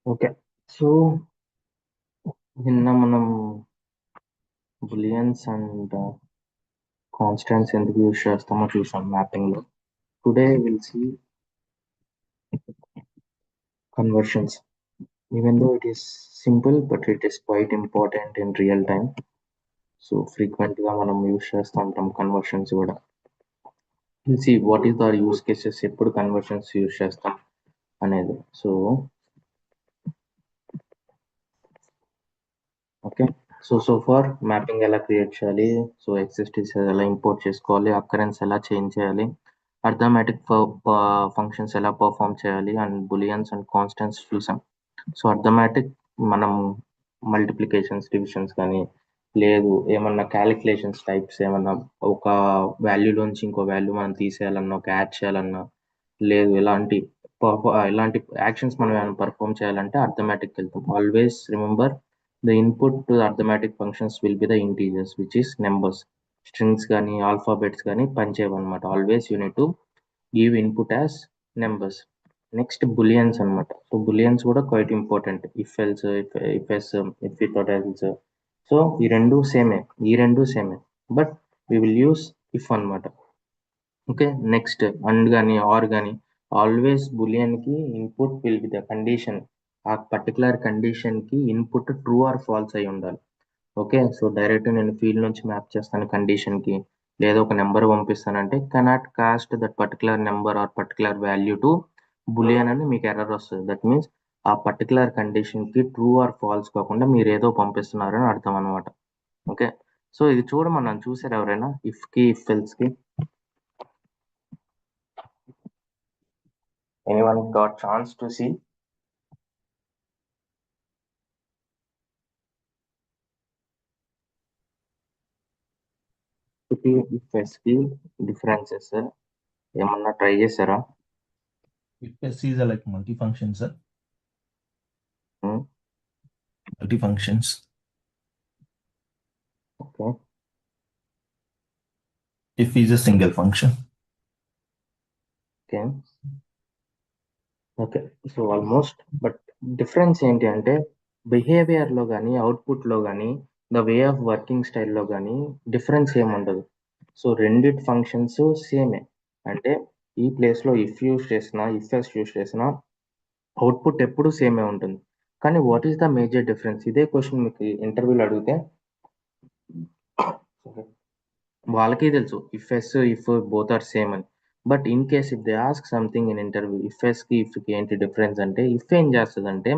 Okay. So, నిన్న మనం booleans and constants ఎందుకు యూజ్ చేస్తామో చూసాం మ్యాపింగ్‌లో. Today will see conversions. Even though it is simple, but it is quite important in real time. So, ఫ్రీక్వెంట్‌గా మనం యూజ్ చేస్తూ ఉంటాం కన్వర్షన్స్ గూడా. Will see what is the use cases ఎప్పుడు కన్వర్షన్స్ యూజ్ చేస్తాం అనేది. So, okay. So for mapping ఎలా create చేయాలి? సో, ఎక్సిస్టీస్ ఎలా ఇంపోర్ట్ చేసుకోవాలి? అక్కరెన్స్ ఎలా చేంజ్ చేయాలి? అర్థమెటిక్ ఫంక్షన్స్ ఎలా పెర్ఫార్మ్ చేయాలి? అండ్ బూలియన్స్ అండ్ కాన్స్టెంట్స్ చూసాం. సో, అర్థమెటిక్ మనం మల్టిప్లికేషన్స్, డివిజన్స్ కానీ లేదు ఏమన్నా క్యాలిక్యులేషన్స్ టైప్స్ ఏమన్నా ఒక వాల్యూలోంచి ఇంకో వాల్యూ మనం తీసేయాలన్నా, ఒక యాడ్ చేయాలన్నా, లేదు ఎలాంటి యాక్షన్స్ మనం ఏమైనా పర్ఫార్మ్ చేయాలంటే అర్థమెటిక్‌కి వెళ్తాం. Always remember the input to the arithmetic functions will be the integers which is numbers. Strings గానీ, ఆల్ఫాబెట్స్ గానీ పనిచేయవన్నమాట. Always you need to give input as numbers. Next booleans అన్నమాట. సో, బూలియన్స్ కూడా quite important. If else, if else, if without else. So, ఈ 2 సేమే. But we will use if అన్నమాట. Okay. Next and గాని, or గాని always బూలియన్‌కి input will be the condition. ఆ particular కండిషన్‌కి ఇన్పుట్ ట్రూ ఆర్ ఫాల్స్ అయి ఉండాలి. ఓకే. సో, డైరెక్ట్ నేను ఫీల్డ్ నుంచి మ్యాప్ చేస్తాను కండిషన్‌కి. లేదా ఒక నంబర్ పంపిస్తానంటే cannot cast that particular number or particular value to boolean అని మీకు ఎర్రర్ వస్తది. దట్ మీన్స్ ఆ పర్టిక్యులర్ కండిషన్‌కి ట్రూ ఆర్ ఫాల్స్ కాకుండా మీరేదో పంపిస్తున్నారని అర్థం అన్నమాట. ఓకే. సో, ఇది చూడమన్నాను చూసారా ఎవరైనా? ఇఫ్‌కి, ఇఫ్ ఎల్స్‌కి. Anyone got chance to see? ఇఫ్‌కి, ఇఫ్ ఎల్స్‌కి డిఫరెన్సెస్ ఏమన్నా ట్రై చేసారా? If S is a like multifunction, sir. హ్మ్. Multifunctions. Okay. If is a single function. Okay. Okay. So, almost but difference ఏంటి అంటే బిహేవియర్‌లో గాని, అవుట్‌పుట్‌లో గాని, ద వే ఆఫ్ వర్కింగ్ స్టైల్‌లో గాని డిఫరెన్స్ ఏముండదు. సో, రెండిటి ఫంక్షన్స్ సేమే. అంటే ఈ ప్లేస్‌లో ఇఫ్ యూజ్ చేసినా, ఇఫ్ ఎల్స్ యూజ్ చేసినా అవుట్‌పుట్ ఎప్పుడు సేమే ఉంటుంది. కానీ what is the major difference? ఇదే క్వెషన్ మీకు ఇంటర్వ్యూలో అడిగితే వాళ్ళకి తెలుసు if S, if both are same అని. But in case if they ask something in interview if ఎస్‌కి, ఇఫ్‌కి ఏంటి డిఫరెన్స్ అంటే ఇఫ్ ఏం చేస్తదంటే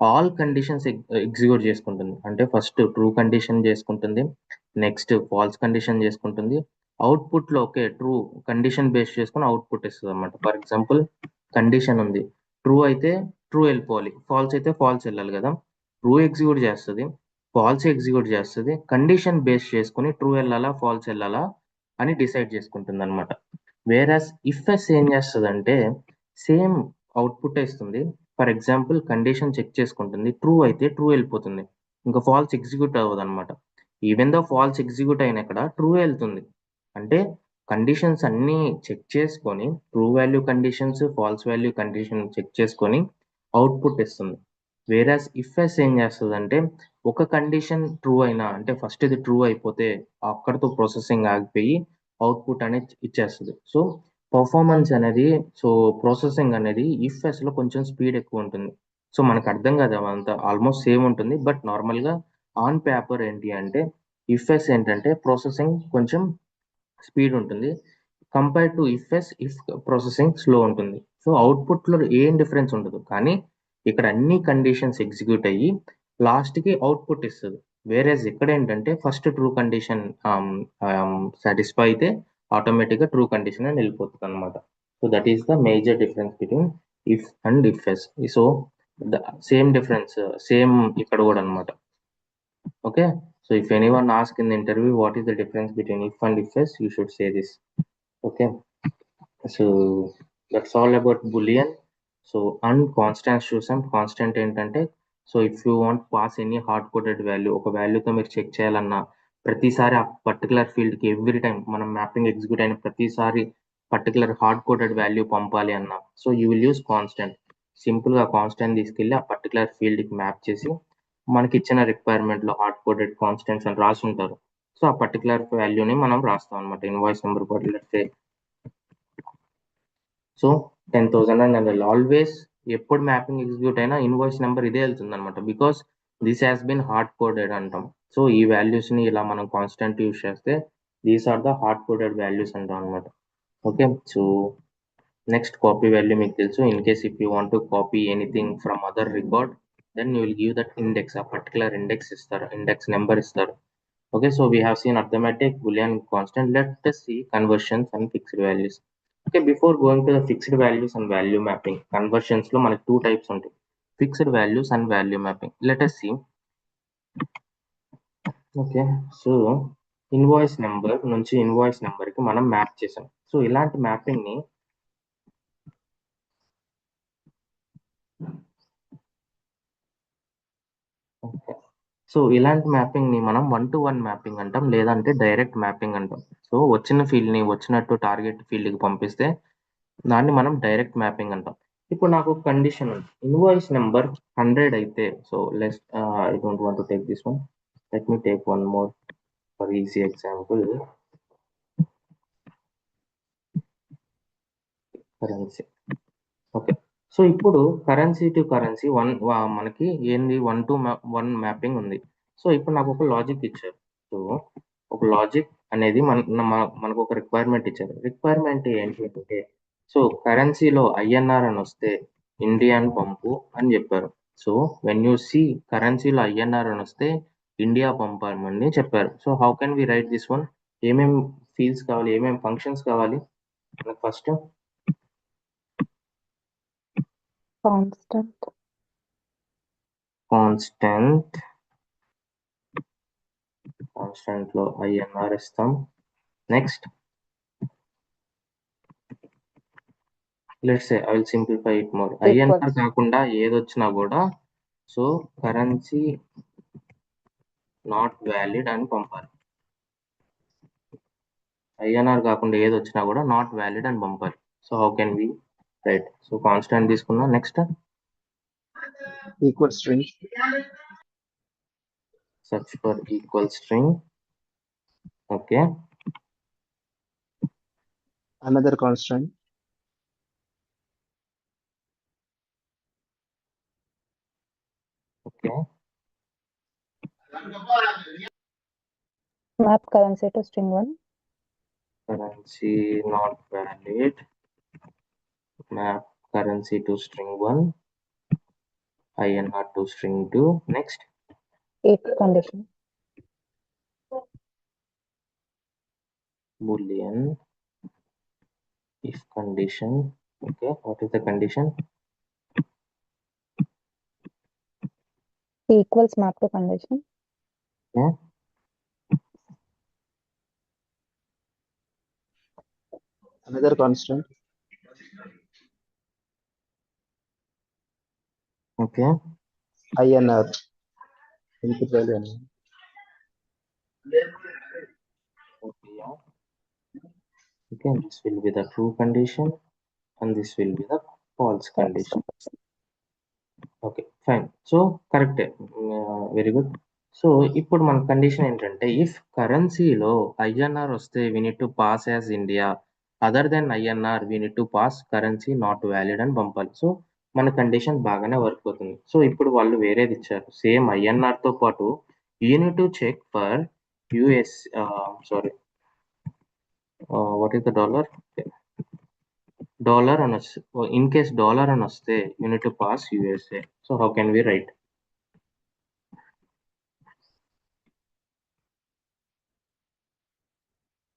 ఆల్ కండిషన్స్ ఎగ్జిక్యూట్ చేసుకుంటుంది. అంటే ఫస్ట్ ట్రూ కండిషన్ చేసుకుంటుంది. నెక్స్ట్ ఫాల్స్ కండిషన్ చేసుకుంటుంది. అవుట్‌పుట్‌లో ఓకే. ట్రూ కండిషన్ బేస్ చేసుకొని అవుట్‌పుట్ ఇస్తదన్నమాట. ఫర్ ఎగ్జాంపుల్ కండిషన్ ఉంది. ట్రూ అయితే ట్రూ వెళ్ళిపోవాలి. ఫాల్స్ అయితే ఫాల్స్ వెళ్ళాలి కదా! ట్రూ ఎగ్జిక్యూట్ చేస్తది. ఫాల్స్ ఎగ్జిక్యూట్ చేస్తది. కండిషన్ బేస్ చేసుకొని ట్రూ వెళ్ళాలా? ఫాల్స్ వెళ్ళాలా? అని డిసైడ్ చేసుకుంటుందన్నమాట. వేరాస్ ఇఫ్ ఎస్ ఏం చేస్తదంటే సేమ్ అవుట్‌పుట్టే ఇస్తుంది. ఫర్ ఎగ్జాంపుల్ కండిషన్ చెక్ చేసుకుంటుంది. ట్రూ అయితే ట్రూ వెళ్ళిపోతుంది. ఇంకా falls execute అవ్వదన్నమాట. Even though false execute అయినా ఇక్కడ ట్రూ వెళ్తుంది. అంటే కండిషన్స్ అన్నీ చెక్ చేసుకొని true value conditions, false value condition check చేసుకొని అవుట్‌పుట్ ఇస్తుంది. వేరాస్ ఇఫ్ ఎస్ ఏం చేస్తదంటే ఒక కండిషన్ ట్రూ అయినా అంటే ఫస్ట్ ఇది ట్రూ అయిపోతే అక్కడితో ప్రాసెసింగ్ ఆగిపోయి అవుట్‌పుట్ అనేది ఇచ్చేస్తది. సో, పర్ఫార్మన్స్ అనేది సో, ప్రాసెసింగ్ అనేది ఇఫ్ ఎస్‌లో కొంచెం స్పీడ్ ఎక్కువుంటుంది. సో, మనకు అర్థం కాదు అవంతా ఆల్మోస్ట్ సేమ్ ఉంటుంది. బట్ నార్మల్‌గా ఆన్ పేపర్ ఏంటి అంటే ఇఫ్ ఎస్ ఏంటంటే ప్రాసెసింగ్ కొంచెం స్పీడ్ ఉంటుంది. Compared to if processing slow ఉంటుంది. సో, అవుట్‌పుట్‌లో ఏం డిఫరెన్స్ ఉండదు. కానీ ఇక్కడ అన్ని కండిషన్స్ ఎగ్జిక్యూట్ అయ్యి లాస్ట్‌కి అవుట్‌పుట్ ఇస్తది. వేరేజ్ ఇక్కడేంటంటే ఫస్ట్ ట్రూ కండిషన్ సాటిస్ఫై అయితే ఆటోమేటిక్‌గా ట్రూ కండిషన్ అని వెళ్ళిపోతదన్నమాట. So, that is the major difference between if and if S. So, the same difference same ఇక్కడ కూడా అన్నమాట. Okay, so if anyone asks in the interview what is the difference between if and if else, you should say this. Okay, so that's all about Boolean. So and constants చూసాం. Constant ఏంటంటే so if you want pass any hard coded value ఒక వాల్యూతో మీరు check చేయాలన్నా ప్రతిసారి ఆ particular ఫీల్డ్కి every time మనం mapping execute అయిన ప్రతిసారి పర్టికులర్ హార్డ్ కోడెడ్ వాల్యూ పంపాలి అన్నా so you will use constant. సింపుల్గా కాన్స్టెంట్ తీసుకెళ్ళి ఆ పర్టికులర్ ఫీల్డ్కి మ్యాప్ చేసి మనకి ఇచ్చిన రిక్వైర్మెంట్లో హార్డ్ కోడెడ్ కాన్స్టెంట్స్ అని రాసి ఉంటారు. సో ఆ పర్టికులర్ వాల్యూని మనం రాస్తాం అనమాట ఇన్వాయిస్ నెంబర్ బదులు. సో 10,000 అని ఆల్వేస్ ఎప్పుడు మ్యాపింగ్ ఎగ్జిక్యూట్ అయినా ఇన్వాయిస్ నెంబర్ ఇదే వెళ్తుంది అనమాట, because this has been hard coded అంటాం. సో ఈ వాల్యూస్ ని ఇలా మనం కాన్స్టెంట్ యూస్ చేస్తే these are the hard coded values అంటాం అనమాట. Okay, so next copy value మీకు తెలుసు. In case if you want to copy anything from other record, then you will give that index, ఆ particular index ఇస్తారు, index number ఇస్తారు. Okay, so we have seen arithmetic, Boolean, constant. Let us see conversions and fixed values. Okay, before going to the fixed values and value mapping, conversions లో మనకి two types ఉంటాయి, fixed values and value mapping. Let us see. Okay, so invoice number నుంచి invoice number కి మనం map చేసాం. So ఇలాంటి mapping ని so ఇలాంటి మ్యాపింగ్ ని మనం 1-to-1 మ్యాపింగ్ అంటాం, లేదంటే డైరెక్ట్ మ్యాపింగ్ అంటాం. సో వచ్చిన ఫీల్డ్ ని వచ్చినట్టు టార్గెట్ ఫీల్డ్ కి పంపిస్తే దాన్ని మనం డైరెక్ట్ మ్యాపింగ్ అంటాం. ఇప్పుడు నాకు కండిషన్ ఉంది, ఇన్వాయిస్ నెంబర్ 100 అయితే, so less I don't want to take this one, let me take one more for easy example, currency. Okay, so ఇప్పుడు కరెన్సీ టు కరెన్సీ మనకి ఏంది 1-to-1 మ్యాపింగ్ ఉంది. సో ఇప్పుడు నాకు ఒక లాజిక్ ఇచ్చారు. సో ఒక లాజిక్ అనేది మనకు ఒక రిక్వైర్మెంట్ ఇచ్చారు. రిక్వైర్మెంట్ ఏంటి అంటే, సో కరెన్సీలో ఐఎన్ఆర్ అని వస్తే ఇండియన్ పంపు అని చెప్పారు. సో వెన్ యూ సీ కరెన్సీలో ఐఎన్ఆర్ అని వస్తే ఇండియా పంపమని చెప్పారు. So how can we write this one? ఏమేం ఫీల్డ్స్ కావాలి, ఏమేం ఫంక్షన్స్ కావాలి మనకు? ఫస్ట్ కాన్స్టెంట్ కాన్స్టెంట్ లో ఐఎన్ఆర్ ఇస్తాం. Next let's say I will simplify it more. INR కాకుండా ఏదొచ్చినా కూడా సో కరెన్సీ నాట్ వ్యాలిడ్ అని పంపాలి. ఐఎన్ఆర్ కాకుండా ఏది వచ్చినా కూడా నాట్ వ్యాలిడ్ అని పంపాలి. So how can we write? So constant తీసుకున్నాం. Next equal string, search for equal string. Okay, another constant, okay, map currency to string 1, currency not valid, map currency to string 1, INR to string 2. Next, if condition, Boolean if condition. Okay, what is the condition? equals map to condition, Yeah, another constant, okay, INR, input value. okay, yeah. Okay, this will be the true condition and this will be the false condition. Okay, fine. So కరెక్టే, very good. So ఇప్పుడు మన condition ఏంటంటే, if కరెన్సీలో INR వస్తే we need to pass as India, other then INR we need to pass currency not valid అని పంపాలి. So మన condition బాగానే వర్క్ అవుతుంది. సో ఇప్పుడు వాళ్ళు వేరేది ఇచ్చారు, సేమ్ ఐఎన్ఆర్ తో పాటు you need to check for US, sorry, what is the dollar? Dollar అని వస్తే, ఇన్ కేస్ డాలర్ అని వస్తే you need to pass USA. So how can we write?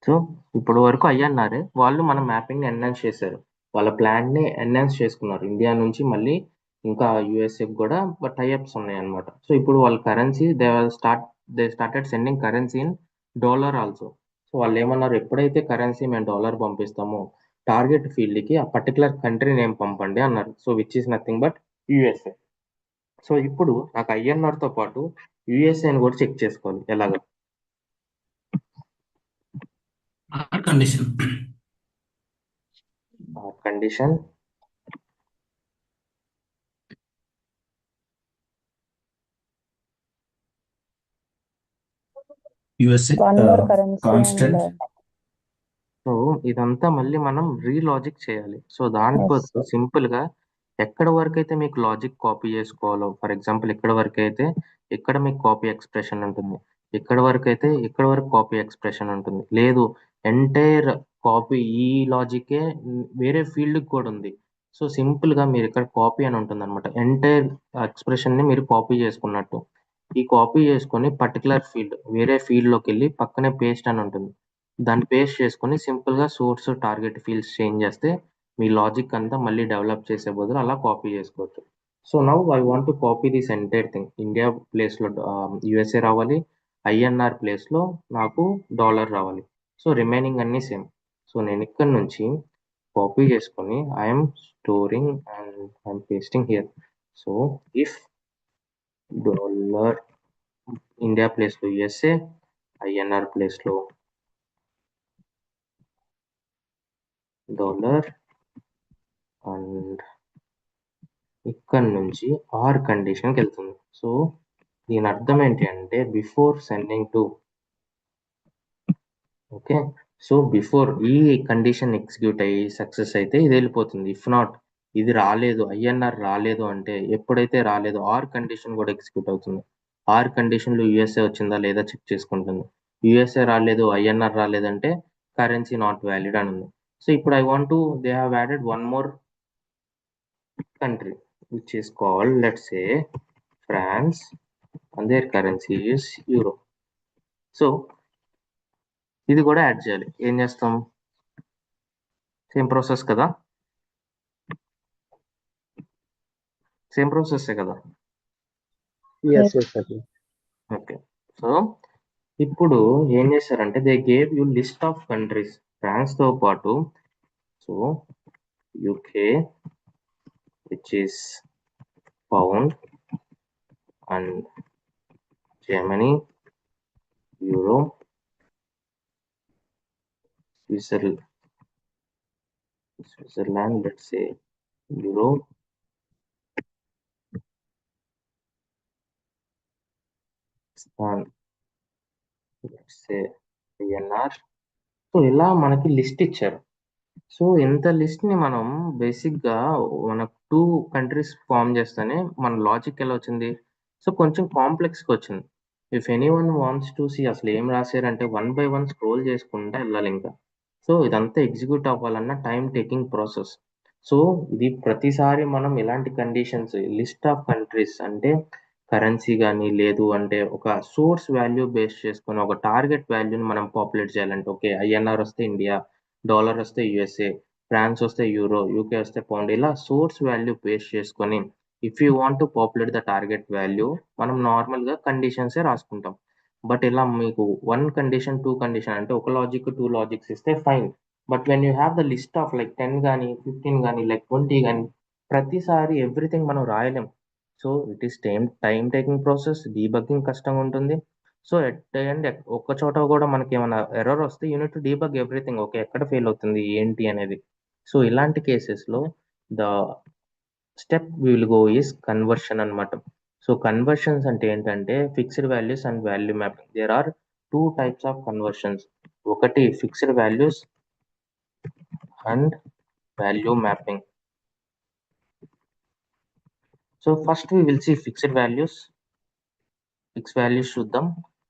So ఇప్పుడు వరకు ఐఎన్ఆర్ఏ వాళ్ళు మన మ్యాపింగ్ ని ఎన్హాన్స్ చేశారు, వాళ్ళ ప్లాన్ ని ఎన్హాన్స్ చేసుకున్నారు. ఇండియా నుంచి మళ్ళీ ఇంకా యుఎస్ఏ కూడా టైఅప్స్ ఉన్నాయి అన్నమాట. సో ఇప్పుడు వాళ్ళ currency they started sending currency in dollar also. So వాళ్ళు ఏమన్నారు, ఎప్పుడైతే కరెన్సీ మేము డాలర్ పంపిస్తామో టార్గెట్ ఫీల్డ్ కి ఆ పర్టికులర్ కంట్రీ నేమ్ పంపండి అన్నారు. So which is nothing but USA. So ఇప్పుడు నాకు ఐఎన్ఆర్ తో పాటు యుఎస్ఏని కూడా చెక్ చేసుకోవాలి. ఎలాగా? Condition condition USA, one more currency constant. and so ఇదంతా మళ్ళీ మనం రీలాజిక్ చేయాలి. సో దానికి yes, బదులు సింపుల్‌గా ఎక్కడ వరకైతే మీకు లాజిక్ కాపీ చేసుకోవాలో, ఫర్ ఎగ్జాంపుల్ ఎక్కడ వరకైతే ఇక్కడ మీకు కాపీ ఎక్స్‌ప్రెషన్ ఉంటుంది. ఎక్కడి వరకైతే ఇక్కడ వరకు కాపీ ఎక్స్‌ప్రెషన్ ఉంటుంది. లేదు ఎంటైర్ కాపీ ఈ లాజికే వేరే ఫీల్డ్‌కి కూడా ఉంది. సో సింపుల్‌గా మీరు ఇక్కడ కాపీ అని ఉంటుందన్నమాట. ఎంటైర్ ఎక్స్‌ప్రెషన్‌ని మీరు కాపీ చేసుకున్నట్టు. ఈ కాపీ చేసుకొని పర్టిక్యులర్ ఫీల్డ్ వేరే ఫీల్డ్‌లోకెళ్ళి పక్కనే పేస్ట్ అని ఉంటుంది. దాన్ని పేస్ట్ చేసుకొని సింపుల్‌గా సోర్స్, టార్గెట్ ఫీల్డ్స్ చేంజ్ చేస్తే మీ లాజిక్ అంతా మళ్ళీ డెవలప్ చేసే బదులు అలా కాపీ చేసుకోవచ్చు. So now I want to copy this entire thing. India ప్లేస్‌లో యూఎస్ఏ రావాలి. ఐఎన్ఆర్ ప్లేస్‌లో నాకు డాలర్ రావాలి. సో రిమైనింగ్ అన్నీ సేమ్. సో నేను ఇక్కడ నుంచి కాపీ చేసుకొని I'm storing and I'm pasting here. So if dollar India ప్లేస్‌లో యూఎస్ఏ, ఐఎన్ఆర్ ప్లేస్‌లో డాలర్ అండ్ ఇక్కడ నుంచి ఆర్ కండిషన్కి వెళ్తుంది. సో దీని అర్థం ఏంటి అంటే before sending to okay. So before ఈ కండిషన్ ఎగ్జిక్యూట్ అయ్యి సక్సెస్ అయితే ఇది వెళ్ళిపోతుంది. ఇఫ్ నాట్ ఇది రాలేదు, ఐఎన్ఆర్ రాలేదు అంటే ఎప్పుడైతే రాలేదో ఆర్ కండిషన్ కూడా ఎగ్జిక్యూట్ అవుతుంది. ఆర్ కండిషన్లో యూఎస్ఏ వచ్చిందా లేదా చెక్ చేసుకుంటుంది. యూఎస్ఏ రాలేదు, ఐఎన్ఆర్ రాలేదంటే కరెన్సీ నాట్ వ్యాలిడ్ అని ఉంది. సో ఇప్పుడు I want to they have added one more country which is called, let's say, France, and their currency is euro. So ఇది కూడా యాడ్ చేయాలి. ఏం చేస్తాం? సేమ్ ప్రాసెస్ కదా, సేమ్ ప్రాసెస్ కదా. Yes, yes, Ajay. Okay. So ఇప్పుడు ఏం చేశారంటే they gave you list of countries ఫ్రాన్స్తో పాటు. So UK which is pound and Germany euro, Switzerland, let's say euro, let's say INR. So ఇలా మనకి list ఇచ్చారు. సో ఇంత లిస్ట్ని మనం బేసిక్గా మన 2 కంట్రీస్ ఫామ్ చేస్తేనే మన లాజిక్ ఎలా వచ్చింది? సో కొంచెం కాంప్లెక్స్గా వచ్చింది. If anyone wants to see అసలు ఏం రాశారంటే 1 by 1 స్క్రోల్ చేసుకుంటా వెళ్ళాలి ఇంకా. సో ఇదంతా ఎగ్జిక్యూట్ అవ్వాలన్న టైం టేకింగ్ ప్రాసెస్. సో ఇది ప్రతిసారి మనం ఇలాంటి కండిషన్స్ లిస్ట్ ఆఫ్ కంట్రీస్ అంటే కరెన్సీ కానీ లేదు అంటే ఒక సోర్స్ వాల్యూ బేస్ చేసుకొని ఒక టార్గెట్ వాల్యూని మనం పాపులేట్ చేయాలంటే ఓకే ఐఎన్ఆర్ వస్తే ఇండియా, డాలర్ వస్తే యూఎస్ఏ, ఫ్రాన్స్ వస్తే యూరో, యూకే వస్తే పౌండ్, ఇలా సోర్స్ వాల్యూ బేస్ చేసుకొని if you want to populate the target value మనం నార్మల్గా కండిషన్సే రాసుకుంటాం. బట్ ఇలా మీకు 1 కండిషన్ 2 కండిషన్ అంటే ఒక లాజిక్ 2 లాజిక్స్ ఇస్తే fine. But when you have the list of like 10 కానీ 15 కానీ లైక్ 20 కానీ ప్రతిసారి ఎవ్రీథింగ్ మనం రాయలేం. So it is time taking process, debugging కష్టంగా ఉంటుంది. సో ఎట్ ద ఎండ్ ఒక్క చోట కూడా మనకి ఏమైనా ఎర్రర్ వస్తే unit to debug everything. Okay ఎక్కడ ఫెయిల్ అవుతుంది ఏంటి అనేది. సో ఇలాంటి కేసెస్లో the step will go is conversion అనమాట. సో కన్వర్షన్స్ అంటే ఏంటంటే fixed values and value mapping. There are 2 types of conversions. ఒకటి fixed values and value mapping. So first we will see fixed values. Fix values చూద్దాం.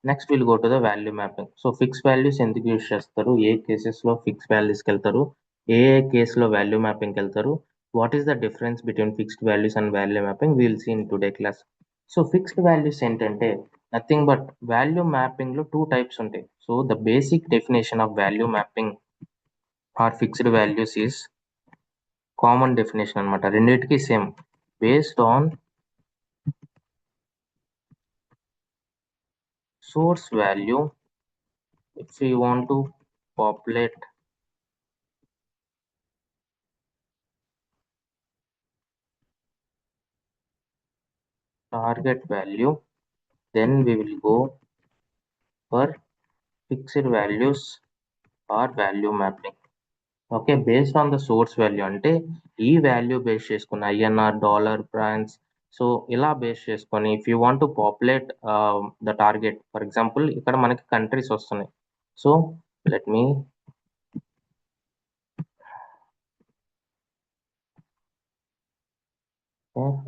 Next will go to the value mapping. So fix values ఎందుకు use చేస్తారు, ఏ కేసెస్లో fix వాల్యూస్కి వెళ్తారు, ఏ కేసులో value మ్యాపింగ్కి వెళ్తారు, what is the difference between fixed values and value mapping will see in today class. So fixed values ఏంటంటే nothing but value మ్యాపింగ్లో 2 types ఉంటాయి. So the basic definition of value mapping or fixed values is common definition అనమాట, రెండింటికి same. Based on source value, if we want to populate target value, then we will go for fixed values or value mapping. Okay based on the source value అంటే ఈ value base చేసుకున్న INR, dollar, France, so ఇలా base చేసుకొని if you want to populate the target, for example ఇక్కడ మనకి countries వస్తున్నాయి. So let మీ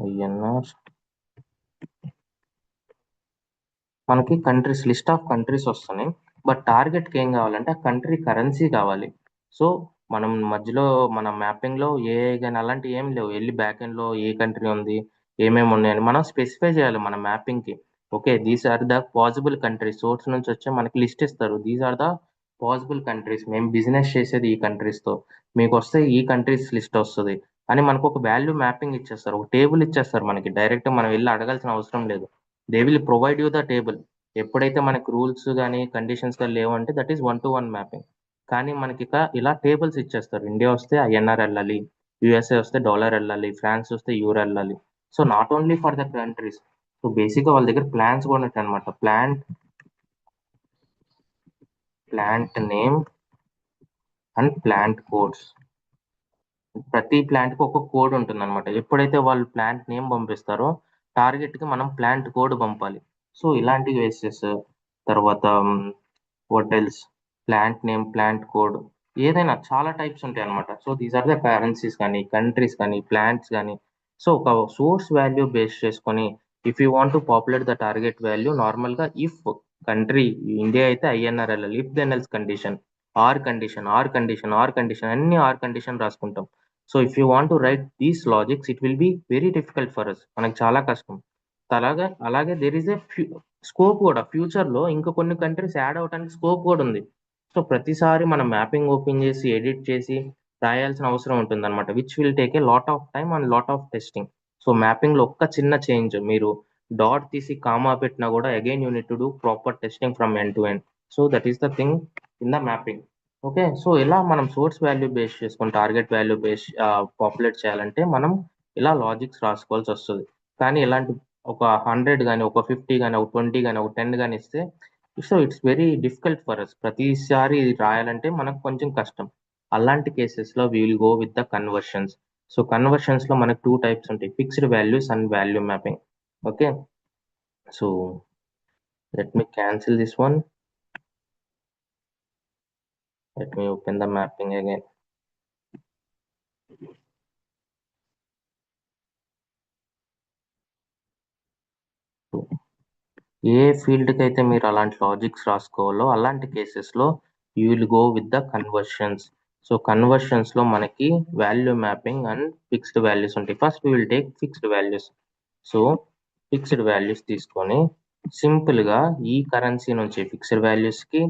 INR, మనకి countries list of countries వస్తున్నాయి. బట్ టార్గెట్కి ఏం కావాలంటే ఆ కంట్రీ కరెన్సీ కావాలి. సో మనం మధ్యలో మన మ్యాపింగ్లో ఏ కానీ అలాంటి ఏం లేవు, వెళ్ళి బ్యాక్ ఎండ్లో ఏ కంట్రీ ఉంది ఏమేమి ఉన్నాయని మనం స్పెసిఫై చేయాలి మన మ్యాపింగ్కి. Okay, these are the possible countries, source నుంచి వచ్చే మనకి లిస్ట్ ఇస్తారు, these are the possible countries, మేము బిజినెస్ చేసేది ఈ కంట్రీస్తో, మీకు వస్తే ఈ కంట్రీస్ లిస్ట్ వస్తుంది అని మనకు ఒక వాల్యూ మ్యాపింగ్ ఇచ్చేస్తారు, ఒక టేబుల్ ఇచ్చేస్తారు మనకి. డైరెక్ట్ మనం వెళ్ళి అడగాల్సిన అవసరం లేదు, they will provide you the table. ఎప్పుడైతే మనకి రూల్స్ కానీ కండిషన్స్ కానీ లేవంటే దట్ ఈస్ 1-to-1 మ్యాపింగ్. కానీ మనకి ఇక ఇలా టేబుల్స్ ఇచ్చేస్తారు, ఇండియా వస్తే ఐఎన్ఆర్ వెళ్ళాలి, యుఎస్ఏ వస్తే డాలర్ వెళ్ళాలి, ఫ్రాన్స్ వస్తే యూరో వెళ్ళాలి. So not only for the countries, so బేసిక్గా వాళ్ళ దగ్గర ప్లాన్స్ కూడా ఉంటాయి అనమాట. Plant name and plant codes, ప్రతి ప్లాంట్ కి ఒక కోడ్ ఉంటుంది అనమాట. ఎప్పుడైతే వాళ్ళు ప్లాంట్ నేమ్ పంపిస్తారో టార్గెట్ కి మనం ప్లాంట్ కోడ్ పంపాలి. సో ఇలాంటి వేసెస్, తర్వాత what else, plant name, plant code, ఏదైనా చాలా టైప్స్ ఉంటాయి అనమాట. So these are the currencies కానీ కంట్రీస్ కానీ ప్లాంట్స్ కానీ. సో ఒక సోర్స్ వాల్యూ బేస్ చేసుకొని if you want to populate the target value, నార్మల్గా ఇఫ్ కంట్రీ ఇండియా అయితే ఐఎన్ఆర్ వెళ్ళాలి, if then else condition, or condition, or condition, or condition, అన్ని or condition రాసుకుంటాం. So if you want to write these logics it will be very difficult for us, మనకు చాలా కష్టం. అలాగే there is a scope కూడా, future లో ఇంకా కొన్ని కంట్రీస్ యాడ్ అవడానికి స్కోప్ కూడా ఉంది. సో ప్రతిసారి మనం మ్యాపింగ్ ఓపెన్ చేసి ఎడిట్ చేసి రాయాల్సిన అవసరం ఉంటుంది అనమాట, which will take a lot of time and lot of testing. So mapping లో ఒక్క చిన్న చేంజ్, మీరు డాట్ తీసి కామా పెట్టినా కూడా again unit to do proper testing from end to end. So that is the thing in the mapping. Okay, so ఇలా మనం source value base చేసుకొని టార్గెట్ వాల్యూ బేస్ పాపులేట్ చేయాలంటే మనం ఇలా లాజిక్స్ రాసుకోవాల్సి వస్తుంది. కానీ ఇలాంటి ఒక 100 కానీ, ఒక 50 కానీ, ఒక 20 కానీ, ఒక 10 కానీ ఇస్తే so it's very difficult for us, ప్రతిసారి రాయాలంటే మనకు కొంచెం కష్టం. అలాంటి కేసెస్లో we will go with the conversions. So కన్వర్షన్స్లో మనకు 2 టైప్స్ ఉంటాయి, fixed values and value mapping. Okay, so let me cancel this one, let me open the mapping again. ఏ ఫీల్డ్కి అయితే మీరు అలాంటి లాజిక్స్ రాసుకోవాలో అలాంటి కేసెస్లో you will go with the conversions. So కన్వర్షన్స్లో మనకి value mapping and fixed values ఉంటాయి. First we will take fixed values. So fixed values తీసుకొని సింపుల్గా ఈ కరెన్సీ నుంచి ఫిక్స్డ్ వాల్యూస్కి,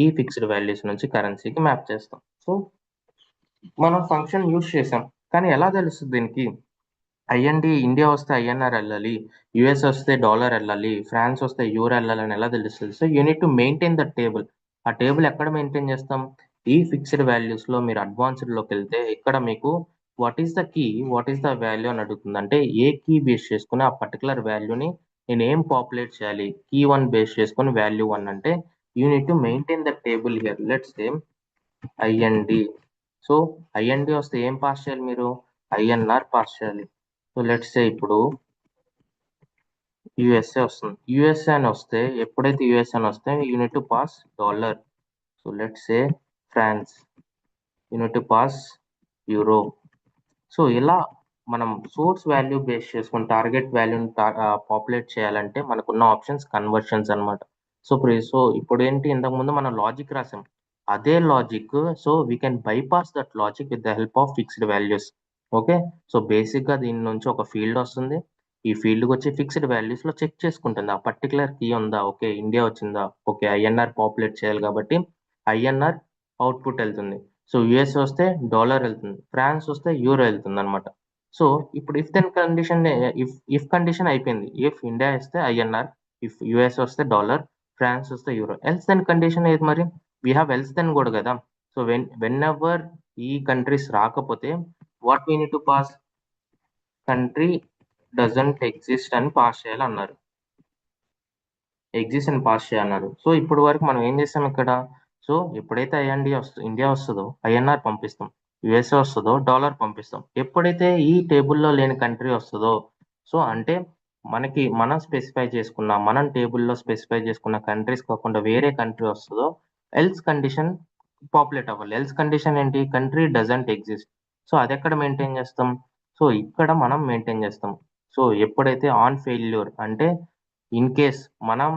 ఈ ఫిక్స్డ్ వాల్యూస్ నుంచి కరెన్సీకి మ్యాప్ చేస్తాం. సో మనం ఫంక్షన్ యూజ్ చేసాం, కానీ ఎలా తెలుస్తుంది దీనికి? ఐఎన్డి ఇండియా వస్తే ఐఎన్ఆర్ వెళ్ళాలి, యుఎస్ వస్తే డాలర్ వెళ్ళాలి, ఫ్రాన్స్ వస్తే యూరో వెళ్ళాలి అని ఎలా తెలుస్తుంది? So you need to maintain the table. ఆ టేబుల్ ఎక్కడ మెయింటైన్ చేస్తాం? ఈ ఫిక్స్డ్ వాల్యూస్లో మీరు అడ్వాన్స్డ్లోకి వెళ్తే ఇక్కడ మీకు what is the key, what is the value అని అడుగుతుంది. అంటే ఏ కీ బేస్ చేసుకుని ఆ పర్టికులర్ వాల్యూని నేను ఏం పాపులేట్ చేయాలి, కీ 1 బేస్ చేసుకుని వాల్యూ 1 అంటే you need to maintain the table here. Let's say IND. So IND వస్తే ఏం పాస్ చేయాలి మీరు? ఐఎన్ఆర్ పాస్ చేయాలి. సో లెట్స్ సే ఇప్పుడు యుఎస్ఏ వస్తుంది, యుఎస్ఏ అని వస్తే ఎప్పుడైతే యుఎస్ఏ అని వస్తే unit to pass dollar. So let's say France, you need to pass euro. So ఇలా మనం సోర్స్ వాల్యూ బేస్ చేసుకుని టార్గెట్ వాల్యూని పాపులేట్ చేయాలంటే మనకున్న ఆప్షన్స్ కన్వర్షన్స్ అనమాట. సో ఇప్పుడు ఏంటి, ఇంతకుముందు మనం లాజిక్ రాసాం, అదే logic so we can bypass that logic with the help of fixed values. Okay, so బేసిక్గా దీని నుంచి ఒక ఫీల్డ్ వస్తుంది, ఈ ఫీల్డ్కి వచ్చి ఫిక్స్డ్ వాల్యూస్లో చెక్ చేసుకుంటుంది ఆ పర్టికులర్ కీ ఉందా, ఓకే ఇండియా వచ్చిందా, ఓకే ఐఎన్ఆర్ పాపులేట్ చేయాలి కాబట్టి ఐఎన్ఆర్ అవుట్పుట్ వెళ్తుంది. సో యుఎస్ వస్తే డాలర్ వెళ్తుంది, ఫ్రాన్స్ వస్తే యూరో వెళ్తుంది అనమాట. సో ఇప్పుడు if then condition, if condition అయిపోయింది, ఇఫ్ ఇండియా వస్తే ఐఎన్ఆర్, ఇఫ్ యుఎస్ వస్తే డాలర్, ఫ్రాన్స్ వస్తే యూరో. ఎల్స్ దెన్ కండిషన్ ఏది మరి? వీ హ్యావ్ ఎల్స్ దెన్ కూడా కదా. సో వెన్ ఎవర్ ఈ కంట్రీస్ రాకపోతే what we need to pass, country doesn't exist అని పాస్ చేయాలన్నారు, ఎగ్జిస్ట్ అని పాస్ చేయాలన్నారు. సో ఇప్పుడు వరకు మనం ఏం చేస్తాం ఇక్కడ? సో ఎప్పుడైతే ఇండియా వస్తుందో ఐఎన్ఆర్ పంపిస్తాం, యుఎస్ఏ వస్తుందో డాలర్ పంపిస్తాం. ఎప్పుడైతే ఈ టేబుల్లో లేని కంట్రీ వస్తుందో సో అంటే మనం స్పెసిఫై చేసుకున్న మనం టేబుల్లో స్పెసిఫై చేసుకున్న కంట్రీస్ కాకుండా వేరే కంట్రీ వస్తుందో ఎల్స్ కండిషన్ పాపులేట్ అవ్వాలి. ఎల్స్ కండిషన్ ఏంటి? Country doesn't exist. సో అది ఎక్కడ మెయింటైన్ చేస్తాం? సో ఇక్కడ మనం మెయింటైన్ చేస్తాం. సో ఎప్పుడైతే ఆన్ ఫెయిల్యూర్ అంటే ఇన్ కేస్ మనం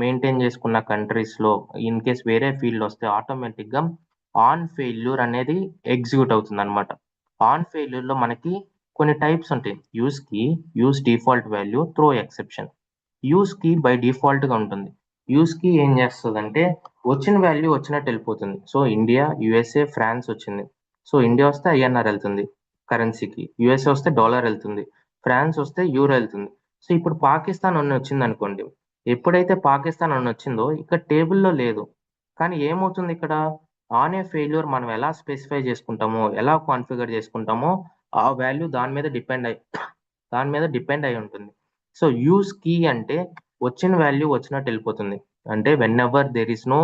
మెయింటైన్ చేసుకున్న కంట్రీస్లో ఇన్ కేస్ వేరే ఫీల్డ్ వస్తే ఆటోమేటిక్గా ఆన్ ఫెయిల్యూర్ అనేది ఎగ్జిక్యూట్ అవుతుంది అనమాట. ఆన్ ఫెయిల్యూర్లో మనకి కొన్ని టైప్స్ ఉంటాయి. Use default value, throw exception. Use కి బై డిఫాల్ట్ గా ఉంటుంది. యూస్ కి ఏం చేస్తుందంటే వచ్చిన వాల్యూ వచ్చినట్టు వెళ్ళిపోతుంది. సో ఇండియా, యుఎస్ఏ, ఫ్రాన్స్ వచ్చింది. సో ఇండియా వస్తే ఐఎన్ఆర్ వెళ్తుంది కరెన్సీకి, యుఎస్ఏ వస్తే డాలర్ వెళ్తుంది, ఫ్రాన్స్ వస్తే యూరో వెళ్తుంది. సో ఇప్పుడు పాకిస్తాన్ అన్న వచ్చింది అనుకోండి. ఎప్పుడైతే పాకిస్తాన్ అన్న వచ్చిందో ఇక్కడ టేబుల్లో లేదు. కానీ ఏమవుతుంది ఇక్కడ? ఆన్ ఏ ఫెయిల్యూర్ మనం ఎలా స్పెసిఫై చేసుకుంటామో, ఎలా కాన్ఫిగర్ చేసుకుంటామో ఆ వాల్యూ దాని మీద డిపెండ్ అయి ఉంటుంది. సో యూస్ కీ అంటే వచ్చిన వాల్యూ వచ్చినట్టు వెళ్ళిపోతుంది. అంటే whenever there is no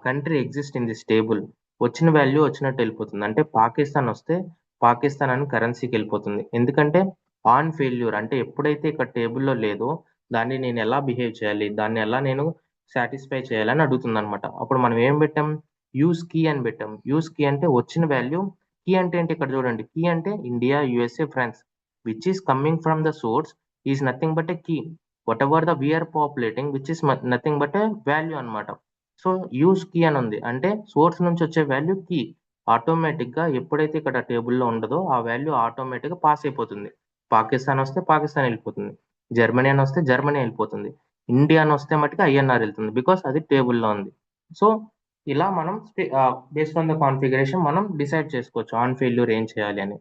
country exist in this table, వచ్చిన వాల్యూ వచ్చినట్టు వెళ్ళిపోతుంది. అంటే పాకిస్తాన్ వస్తే పాకిస్తాన్ అని కరెన్సీకి వెళ్ళిపోతుంది. ఎందుకంటే ఆన్ ఫెయిల్యూర్ అంటే ఎప్పుడైతే ఇక్కడ టేబుల్లో లేదో దాన్ని నేను ఎలా బిహేవ్ చేయాలి, దాన్ని ఎలా నేను సాటిస్ఫై చేయాలని అడుగుతుంది అనమాట. అప్పుడు మనం ఏం పెట్టాం? యూస్ కీ అని పెట్టాం. యూస్ కీ అంటే వచ్చిన వాల్యూ. కీ అంటే ఏంటి? ఇక్కడ చూడండి, కీ అంటే India, USA, France, which is coming from the source is nothing but a key. Whatever the we're populating which is nothing but a value అనమాట. సో యూస్ కీ అని ఉంది అంటే source నుంచి వచ్చే వాల్యూ కీ. ఆటోమేటిక్ గా ఎప్పుడైతే ఇక్కడ టేబుల్లో ఉండదో ఆ వాల్యూ ఆటోమేటిక్ గా పాస్ అయిపోతుంది. పాకిస్తాన్ వస్తే పాకిస్తాన్ వెళ్ళిపోతుంది, జర్మనీ అని వస్తే జర్మనీ వెళ్ళిపోతుంది, ఇండియా అని వస్తే మటుకు ఐఎన్ఆర్ వెళ్తుంది, బికాస్ అది టేబుల్లో ఉంది. సో ఇలా మనం బేస్డ్ ఆన్ ద కాన్ఫిగరేషన్ మనం డిసైడ్ చేసుకోవచ్చు ఆన్ ఫెయిల్యూర్ ఏం చేయాలి అని.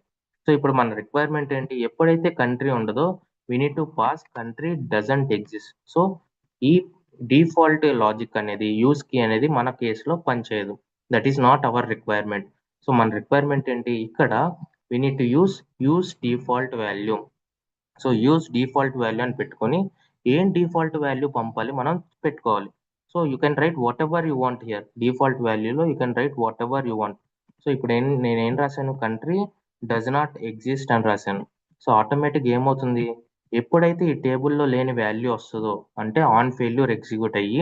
సో ఇప్పుడు మన రిక్వైర్మెంట్ ఏంటి? ఎప్పుడైతే కంట్రీ ఉండదో we need to pass country doesn't exist. So ఈ డిఫాల్ట్ లాజిక్ అనేది, యూస్ కీ అనేది మన కేసులో పనిచేయదు. That is not our requirement. So మన రిక్వైర్మెంట్ ఏంటి? ఇక్కడ we need to use default value. So use default value అని పెట్టుకొని ఏం డిఫాల్ట్ వాల్యూ పంపాలి మనం పెట్టుకోవాలి. So you can write whatever you want here. Default వాల్యూలో you can write whatever you want. So ఇప్పుడు నేనేం రాశాను? కంట్రీ డస్ నాట్ ఎగ్జిస్ట్ అని రాశాను. సో ఆటోమేటిక్ ఏమవుతుంది? ఎప్పుడైతే ఈ టేబుల్లో లేని వాల్యూ వస్తుందో అంటే ఆన్ ఫెయిల్యూర్ ఎగ్జిక్యూట్ అయ్యి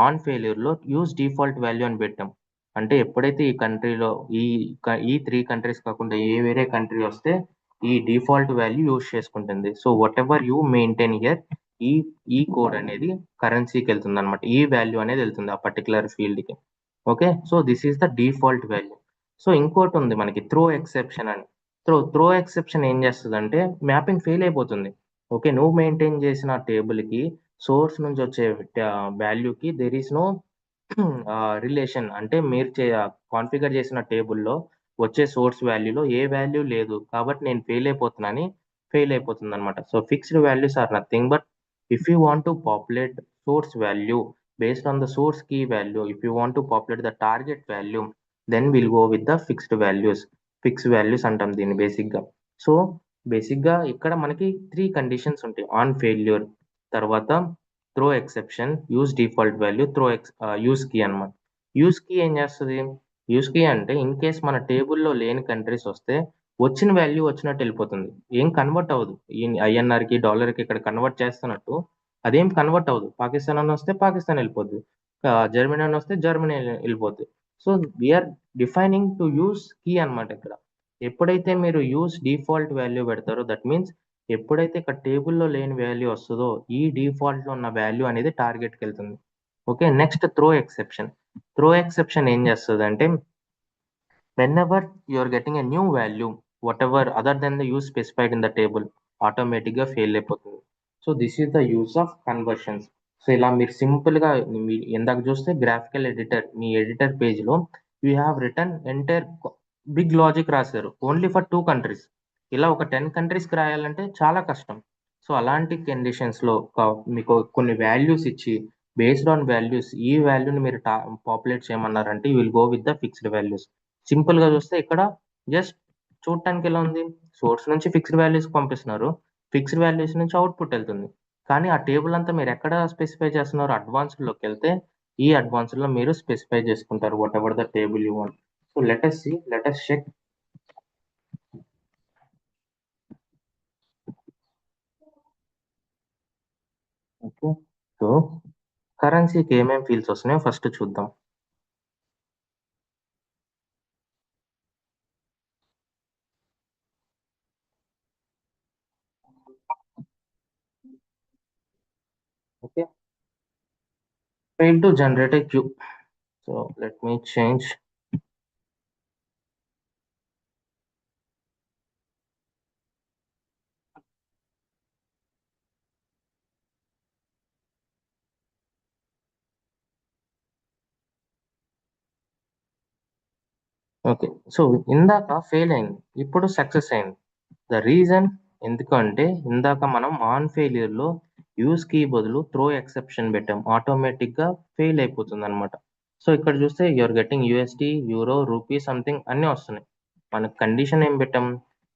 ఆన్ ఫెయిల్యూర్లో యూస్ డిఫాల్ట్ వాల్యూ అని పెట్టాం. అంటే ఎప్పుడైతే ఈ కంట్రీలో ఈ 3 కంట్రీస్ కాకుండా ఏ వేరే కంట్రీ వస్తే ఈ డిఫాల్ట్ వాల్యూ యూజ్ చేసుకుంటుంది. So whatever you maintain here, ఈ కోడ్ అనేది కరెన్సీకి వెళ్తుంది అనమాట. ఈ వాల్యూ అనేది వెళ్తుంది ఆ పర్టికులర్ ఫీల్డ్ కి. Okay, so this is the default value. So ఇంకోటి ఉంది మనకి త్రో ఎక్సెప్షన్ అని. త్రో ఎక్సెప్షన్ ఏం చేస్తుంది అంటే మ్యాపింగ్ ఫెయిల్ అయిపోతుంది. ఓకే, నువ్వు మెయింటైన్ చేసిన టేబుల్ కి సోర్స్ నుంచి వచ్చే వాల్యూకి దెర్ ఈస్ నో రిలేషన్. అంటే మీరు కాన్ఫిగర్ చేసిన టేబుల్లో వచ్చే సోర్స్ వాల్యూలో ఏ వాల్యూ లేదు కాబట్టి నేను ఫెయిల్ అయిపోతుంది అనమాట. So fixed values are nothing but if you want to populate source value based on the source key value, if you want to populate the target value, then we'll go with the fixed values అంటాం దీన్ని basic గా. So basic గా ఇక్కడ మనకి 3 conditions ఉంటాయి: on failure, తర్వాత throw exception, use default value, use key అనమాట. Use key ఏం చేస్తుంది? యూస్ కీ అంటే ఇన్ కేస్ మన టేబుల్లో లేని కంట్రీస్ వస్తే వచ్చిన వాల్యూ వచ్చినట్టు వెళ్ళిపోతుంది, ఏం కన్వర్ట్ అవ్వదు. ఐఎన్ఆర్ కి డాలర్ కి ఇక్కడ కన్వర్ట్ చేస్తున్నట్టు అదేం కన్వర్ట్ అవ్వదు. పాకిస్తాన్ అని వస్తే పాకిస్తాన్ వెళ్ళిపోద్ది, జర్మనీ అని వస్తే జర్మనీ వెళ్ళిపోద్ది. So we're defining to use key అనమాట. ఇక్కడ ఎప్పుడైతే మీరు యూస్ డిఫాల్ట్ వాల్యూ పెడతారో దట్ మీన్స్ ఎప్పుడైతే ఇక్కడ టేబుల్లో లేని వాల్యూ వస్తుందో ఈ డిఫాల్ట్ లో ఉన్న వాల్యూ అనేది టార్గెట్కి వెళ్తుంది. ఓకే, నెక్స్ట్ త్రో ఎక్సెప్షన్ ఏం చేస్తుంది అంటే whenever you are getting a new value whatever other than the use specified in the table automatic గా ఫెయిల్ అయిపోతుంది. So this is the use of conversions. So ఇలా మీరు simple గా ఎందాక చూస్తే గ్రాఫికల్ ఎడిటర్, మీ ఎడిటర్ పేజ్ లో you have written entire big logic రాశారు ఓన్లీ ఫర్ 2 కంట్రీస్. ఇలా ఒక 10 కంట్రీస్ కి రాయాలంటే చాలా కష్టం. సో అలాంటి కండిషన్స్ లో మీకు కొన్ని వాల్యూస్ ఇచ్చి బేస్డ్ ఆన్ వాల్యూస్ ఈ వాల్యూని మీరు పాపులేట్ చేయమన్నారంటే you will go with the fixed values. Simple గా చూస్తే ఇక్కడ జస్ట్ చూడటానికి ఎలా ఉంది? సోర్స్ నుంచి ఫిక్స్డ్ వాల్యూస్ పంపిస్తున్నారు, ఫిక్స్డ్ వాల్యూస్ నుంచి అవుట్పుట్ వెళ్తుంది. కానీ ఆ టేబుల్ అంతా మీరు ఎక్కడ స్పెసిఫై చేస్తున్నారు? అడ్వాన్స్డ్ లోకి వెళ్తే ఈ అడ్వాన్స్డ్ లో మీరు స్పెసిఫై చేసుకుంటారు whatever the table you want. So let us check. Okay, so కరెన్సీకి ఏమేమి ఫీల్డ్స్ వస్తున్నాయో ఫస్ట్ చూద్దాం. Okay, failed to generate a queue. So let me change. Okay, so ఇందాక ఫెయిల్ అయింది, ఇప్పుడు సక్సెస్ అయింది. ద రీజన్ ఎందుకంటే ఇందాక మనం ఆన్ ఫెయిల్యూర్లో యూస్ కీ బదులు త్రో ఎక్సెప్షన్ పెట్టాం, ఆటోమేటిక్గా ఫెయిల్ అయిపోతుంది అనమాట. సో ఇక్కడ చూస్తే you're getting USD, euro, rupee something అన్నీ వస్తున్నాయి. మనకు కండిషన్ ఏం పెట్టాం?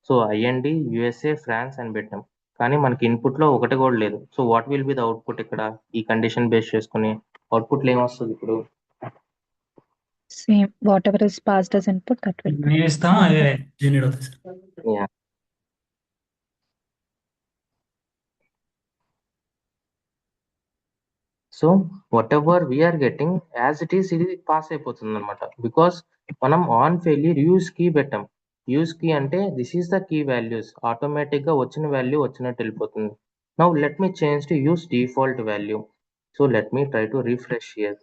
సో ఐఎన్డి, యుఎస్ఏ, ఫ్రాన్స్ అని పెట్టాం, కానీ మనకి ఇన్పుట్లో ఒకటి కూడా లేదు. So what will be the output ఇక్కడ? ఈ కండిషన్ బేస్ చేసుకుని అవుట్పుట్లో ఏమొస్తుంది ఇప్పుడు? Same. Whatever is passed as input, that will be. నేను ఇస్తాం అదే జనరేట్ అవుతుంది sir. Yeah. So whatever we're getting as it is ఇది పాస్ అయిపోతుంది అనమాట, బికాస్ మనం ఆన్ ఫెయిల్యూర్ యూస్ కీ పెట్టాం. యూస్ కీ అంటే this is the key values, ఆటోమేటిక్గా వచ్చిన వాల్యూ వచ్చినట్టు వెళ్ళిపోతుంది. Now let me change to use default value. So let me try to refresh here.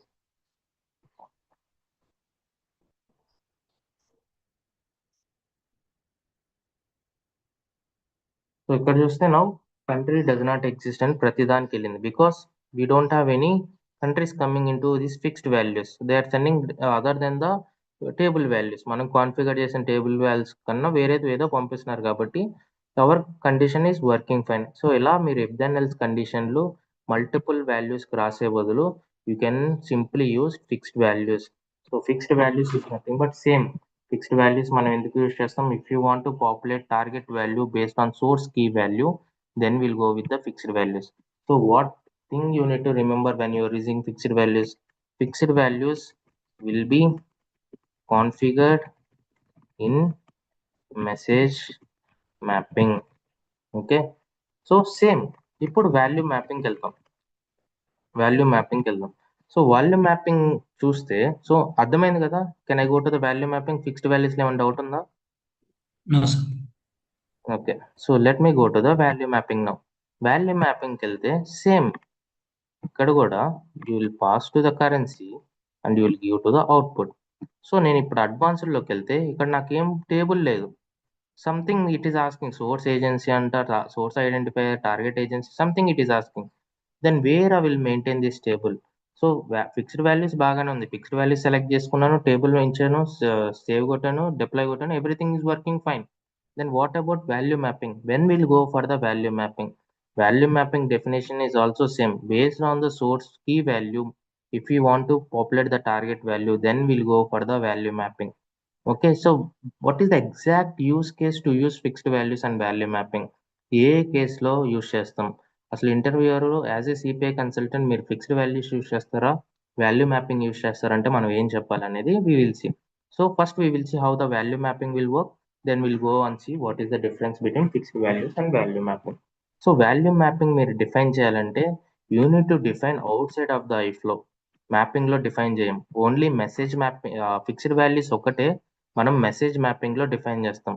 So ఇక్కడ చూస్తే now country does not exist అని ప్రతిదానికి వెళ్ళింది, because we don't have any countries coming in to this fixed values. They are sending other than the table values. మనం configure చేసిన table values కన్నా వేరేది ఏదో పంపిస్తున్నారు కాబట్టి our condition is working fine. So ఇలా మీరు ఇఫ్ దెన్ ఎల్స్ కండిషన్లు మల్టిపుల్ వాల్యూస్కి రాసే బదులు you can simply use fixed values. So fixed values is nothing but same. Fixed values మనం ఎందుకు యూస్ చేస్తాం? If you want to populate target value based on source key value, then will go with the fixed values. So what thing you need to remember when you're using fixed values? Fixed values will be configured in message mapping. Okay, so same ఇప్పుడు value మ్యాపింగ్కి వెళ్తాం. So value mapping చూస్తే so అర్థమైంది కదా. Can I go to the value mapping? Fixed వాల్యూస్లో ఏమైనా doubt ఉందా? No sir. Okay, so let me go to the value mapping now. Value మ్యాపింగ్కి వెళ్తే సేమ్ ఇక్కడ కూడా you will pass to the currency and you will give to the output. So నేను ఇప్పుడు అడ్వాన్స్డ్లోకి వెళ్తే ఇక్కడ నాకేం టేబుల్ లేదు. Something it is asking source agency అంట, source identifier, target agency, something it is asking. Then where I will maintain this table? So fixed values బాగానే ఉంది, ఫిక్స్డ్ వాల్యూస్ సెలెక్ట్ చేసుకున్నాను, టేబుల్ ఇచ్చాను, సేవ్ కొట్టాను, డిప్లాయ్ కొట్టాను, everything is working fine. Then what about value mapping? When we'll go for the value mapping? Value mapping definition is also same. Based on the source key value, if we want to populate the target value, then we'll go for the value mapping. Okay, so what is the exact use case to use fixed values and value mapping? ఏ కేసులో use చేస్తాం? అసలు interviewer as a CPI consultant మీరు fixed values use చేస్తారా, value mapping use చేస్తారంటే మనం ఏం చెప్పాలనేది we will see. So first we will see how the value mapping will work. Then we'll go and see what is the difference between fixed values and value mapping. So value mapping మీరు define చేయాలంటే you need to define outside of the iflow. Mapping లో define చేయం, only message mapping. Fixed values ఒకటే మనం message mapping లో define చేస్తాం.